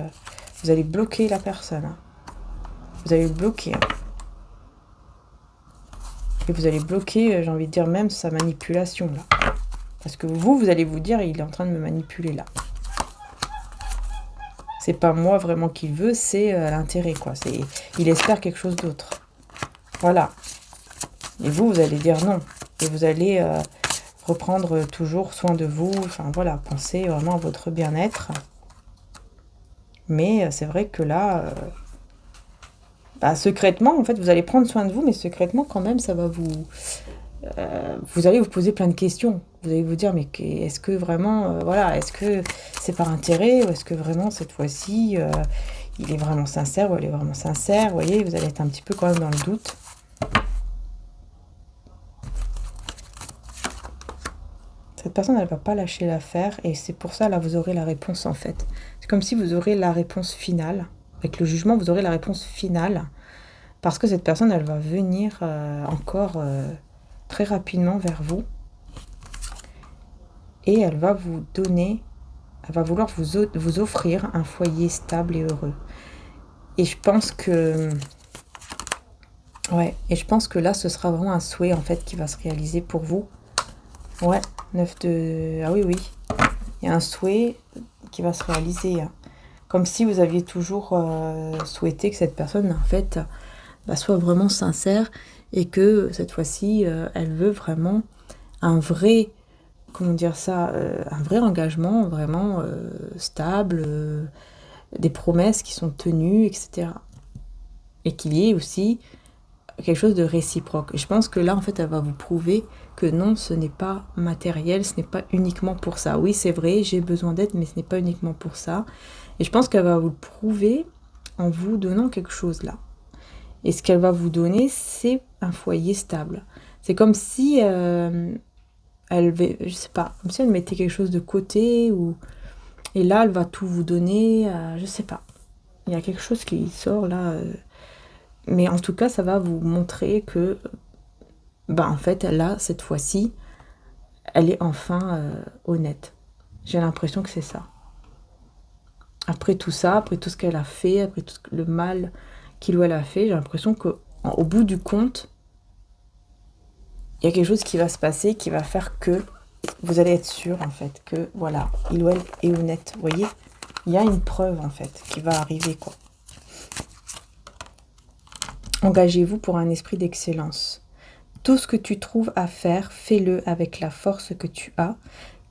Speaker 1: vous allez bloquer la personne, hein. Vous allez le bloquer, hein. Et vous allez bloquer, j'ai envie de dire même sa manipulation, là. Parce que vous allez vous dire, il est en train de me manipuler, là. C'est pas moi vraiment qu'il veut, c'est l'intérêt, quoi. Il espère quelque chose d'autre. Voilà. Et vous allez dire non. Et vous allez reprendre toujours soin de vous. Enfin, voilà, pensez vraiment à votre bien-être. Mais c'est vrai que là... secrètement, en fait, vous allez prendre soin de vous, mais secrètement, quand même, ça va vous... vous allez vous poser plein de questions. Vous allez vous dire, mais est-ce que vraiment, voilà, est-ce que c'est par intérêt ou est-ce que vraiment, cette fois-ci, il est vraiment sincère ou elle est vraiment sincère? Vous voyez, vous allez être un petit peu quand même dans le doute. Cette personne, elle ne va pas lâcher l'affaire et c'est pour ça, là, vous aurez la réponse, en fait. C'est comme si vous aurez la réponse finale. Avec le jugement, vous aurez la réponse finale. Parce que cette personne, elle va venir encore très rapidement vers vous. Et elle va vous donner, elle va vouloir vous offrir un foyer stable et heureux. Et je pense que... Ouais, et je pense que là, ce sera vraiment un souhait, en fait, qui va se réaliser pour vous. Ouais, 9 de... Ah oui, oui. Il y a un souhait qui va se réaliser, hein. Comme si vous aviez toujours souhaité que cette personne, en fait, soit vraiment sincère et que cette fois-ci, elle veut vraiment un vrai, comment dire ça, un vrai engagement vraiment stable, des promesses qui sont tenues, etc. Et qu'il y ait aussi quelque chose de réciproque. Et je pense que là, en fait, elle va vous prouver que non, ce n'est pas matériel, ce n'est pas uniquement pour ça. Oui, c'est vrai, j'ai besoin d'aide, mais ce n'est pas uniquement pour ça. Et je pense qu'elle va vous le prouver en vous donnant quelque chose là. Et ce qu'elle va vous donner, c'est un foyer stable. C'est comme si je sais pas, comme si elle mettait quelque chose de côté ou Et là, elle va tout vous donner, je sais pas. Il y a quelque chose qui sort là. Mais en tout cas, ça va vous montrer que, en fait, là, cette fois-ci, elle est enfin honnête. J'ai l'impression que c'est ça. Après tout ça, après tout ce qu'elle a fait, après tout le mal qu'il ou elle a fait, j'ai l'impression qu'au bout du compte, il y a quelque chose qui va se passer qui va faire que vous allez être sûr, en fait, que, voilà, il ou elle est honnête. Vous voyez, il y a une preuve, en fait, qui va arriver, quoi. Engagez-vous pour un esprit d'excellence. Tout ce que tu trouves à faire, fais-le avec la force que tu as,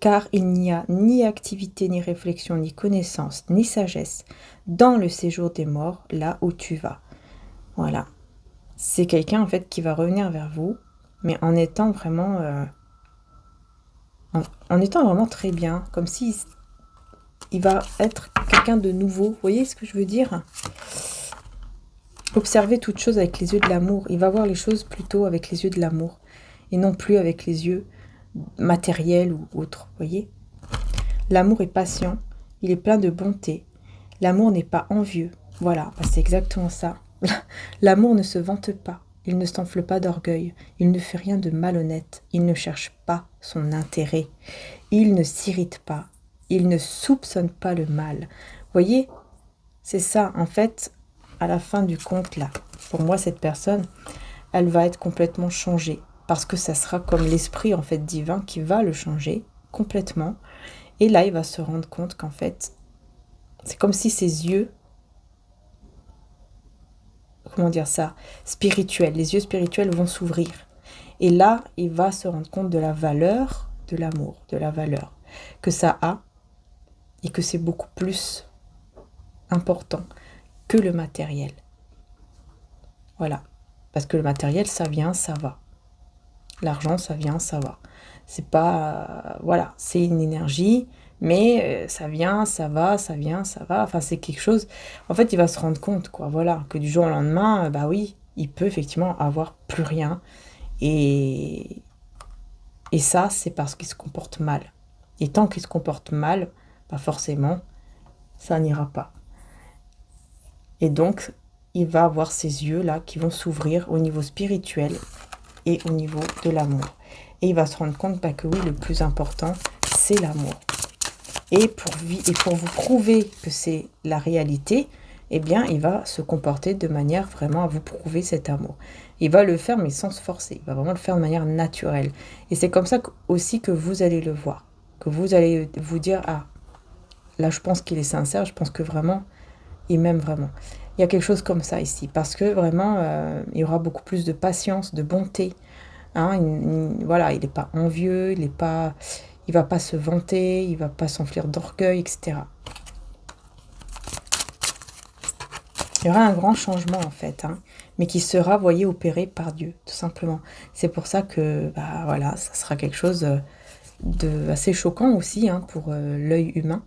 Speaker 1: car il n'y a ni activité, ni réflexion, ni connaissance, ni sagesse dans le séjour des morts, là où tu vas. Voilà. C'est quelqu'un, en fait, qui va revenir vers vous, mais en étant vraiment... en étant vraiment très bien, comme si il va être quelqu'un de nouveau. Vous voyez ce que je veux dire ? Observez toute chose avec les yeux de l'amour. Il va voir les choses plutôt avec les yeux de l'amour et non plus avec les yeux matériels ou autres. Voyez ? L'amour est patient, il est plein de bonté. L'amour n'est pas envieux. Voilà, c'est exactement ça. L'amour ne se vante pas, il ne s'enfle pas d'orgueil, il ne fait rien de malhonnête, il ne cherche pas son intérêt, il ne s'irrite pas, il ne soupçonne pas le mal. Voyez ? C'est ça, en fait... À la fin du compte, là, pour moi, cette personne, elle va être complètement changée. Parce que ça sera comme l'esprit, en fait, divin qui va le changer complètement. Et là, il va se rendre compte qu'en fait, c'est comme si ses yeux, comment dire ça, spirituels, les yeux spirituels vont s'ouvrir. Et là, il va se rendre compte de la valeur de l'amour, de la valeur que ça a et que c'est beaucoup plus important que le matériel. Voilà. Parce que le matériel, ça vient, ça va. L'argent, ça vient, ça va. C'est pas... voilà, c'est une énergie, mais ça vient, ça va, ça vient, ça va. Enfin, c'est quelque chose... En fait, il va se rendre compte, quoi. Voilà, que du jour au lendemain, oui, il peut effectivement avoir plus rien. Et ça, c'est parce qu'il se comporte mal. Et tant qu'il se comporte mal, forcément, ça n'ira pas. Et donc, il va avoir ces yeux-là qui vont s'ouvrir au niveau spirituel et au niveau de l'amour. Et il va se rendre compte que oui, le plus important, c'est l'amour. Et pour vous prouver que c'est la réalité, eh bien, il va se comporter de manière vraiment à vous prouver cet amour. Il va le faire, mais sans se forcer. Il va vraiment le faire de manière naturelle. Et c'est comme ça aussi que vous allez le voir. Que vous allez vous dire, ah, là, je pense qu'il est sincère, je pense que vraiment... il m'aime vraiment. Il y a quelque chose comme ça ici, parce que vraiment, il y aura beaucoup plus de patience, de bonté. Hein, voilà, il n'est pas envieux, il va pas se vanter, il va pas s'enflir d'orgueil, etc. Il y aura un grand changement en fait, hein, mais qui sera, voyez, opéré par Dieu, tout simplement. C'est pour ça que, voilà, ça sera quelque chose de assez choquant aussi, hein, pour l'œil humain.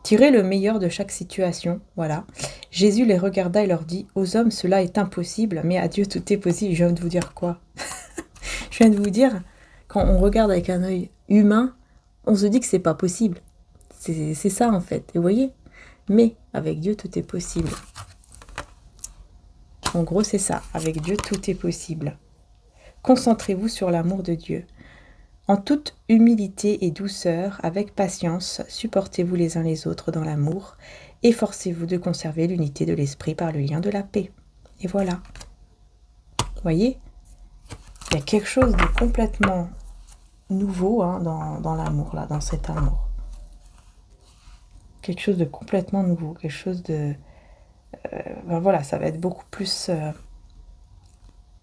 Speaker 1: Tirez le meilleur de chaque situation, voilà. Jésus les regarda et leur dit, aux hommes cela est impossible, mais à Dieu tout est possible. Je viens de vous dire quoi? Je viens de vous dire, quand on regarde avec un œil humain, on se dit que c'est pas possible. C'est ça en fait, et vous voyez? Mais avec Dieu tout est possible. En gros c'est ça, avec Dieu tout est possible. Concentrez-vous sur l'amour de Dieu. En toute humilité et douceur, avec patience, supportez-vous les uns les autres dans l'amour, efforcez-vous de conserver l'unité de l'esprit par le lien de la paix. Et voilà. Vous voyez, il y a quelque chose de complètement nouveau, hein, dans l'amour, là, dans cet amour. Quelque chose de complètement nouveau, quelque chose de... voilà, ça va être beaucoup plus...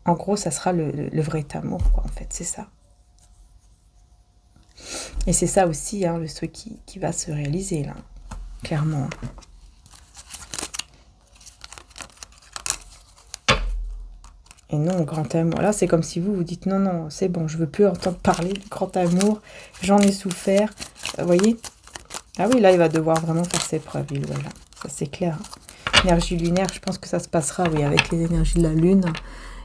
Speaker 1: en gros, ça sera le vrai amour, quoi, en fait, c'est ça. Et c'est ça aussi, hein, le truc qui va se réaliser, là, clairement. Et non, grand amour. Là, c'est comme si vous dites, non, non, c'est bon, je veux plus entendre parler du grand amour, j'en ai souffert. Vous voyez? Ah oui, là, il va devoir vraiment faire ses preuves, voilà. Ça, c'est clair. Énergie lunaire, je pense que ça se passera, oui, avec les énergies de la Lune.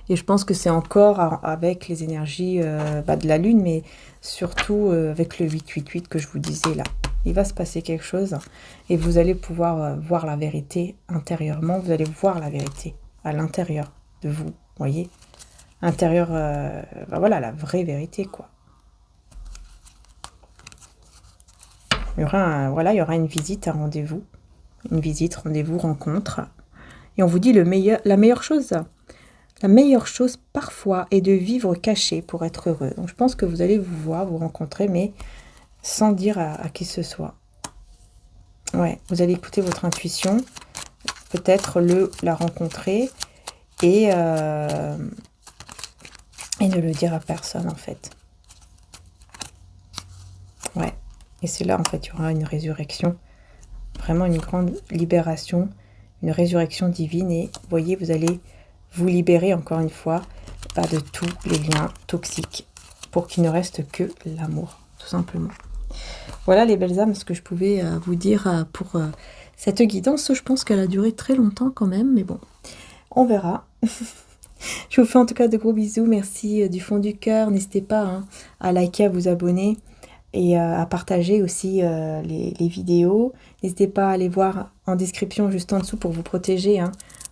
Speaker 1: Et je pense que c'est encore avec les énergies de la Lune, mais surtout avec le 888 que je vous disais là. Il va se passer quelque chose et vous allez pouvoir voir la vérité intérieurement. Vous allez voir la vérité à l'intérieur de vous, voyez. Intérieur, voilà, la vraie vérité, quoi. Il y aura, il y aura une visite, un rendez-vous. Une visite, rendez-vous, rencontre. Et on vous dit la meilleure chose parfois est de vivre caché pour être heureux. Donc je pense que vous allez vous rencontrer, mais sans dire à qui que ce soit. Ouais, vous allez écouter votre intuition, peut-être la rencontrer et ne le dire à personne en fait. Ouais, et c'est là en fait, il y aura une résurrection, vraiment une grande libération, une résurrection divine et vous voyez, vous allez vous libérer encore une fois de tous les liens toxiques pour qu'il ne reste que l'amour, tout simplement. Voilà les belles âmes, ce que je pouvais vous dire pour cette guidance. Je pense qu'elle a duré très longtemps quand même, mais bon, on verra. Je vous fais en tout cas de gros bisous, merci du fond du cœur. N'hésitez pas à liker, à vous abonner et à partager aussi les vidéos. N'hésitez pas à aller voir en description juste en dessous pour vous protéger,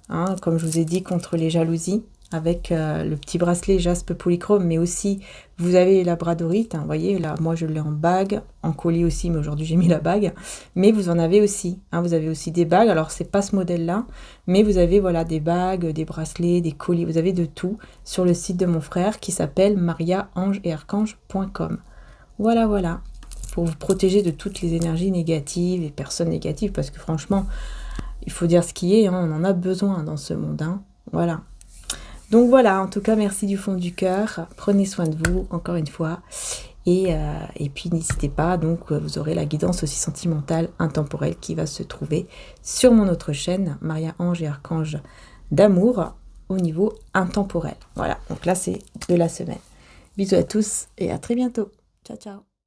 Speaker 1: comme je vous ai dit, contre les jalousies, avec le petit bracelet jaspe polychrome, mais aussi vous avez la labradorite, vous voyez, là moi je l'ai en bague, en collier aussi, mais aujourd'hui j'ai mis la bague, mais vous en avez aussi, vous avez aussi des bagues, alors c'est pas ce modèle-là, mais vous avez voilà des bagues, des bracelets, des colliers, vous avez de tout sur le site de mon frère qui s'appelle mariaangeetarchange.com. Voilà, pour vous protéger de toutes les énergies négatives et personnes négatives, parce que franchement, il faut dire ce qui est, on en a besoin dans ce monde, voilà. Donc voilà, en tout cas, merci du fond du cœur. Prenez soin de vous, encore une fois. Et puis, n'hésitez pas, donc vous aurez la guidance aussi sentimentale, intemporelle, qui va se trouver sur mon autre chaîne, Maria Ange et Archange d'amour, au niveau intemporel. Voilà, donc là, c'est de la semaine. Bisous à tous et à très bientôt. Ciao, ciao.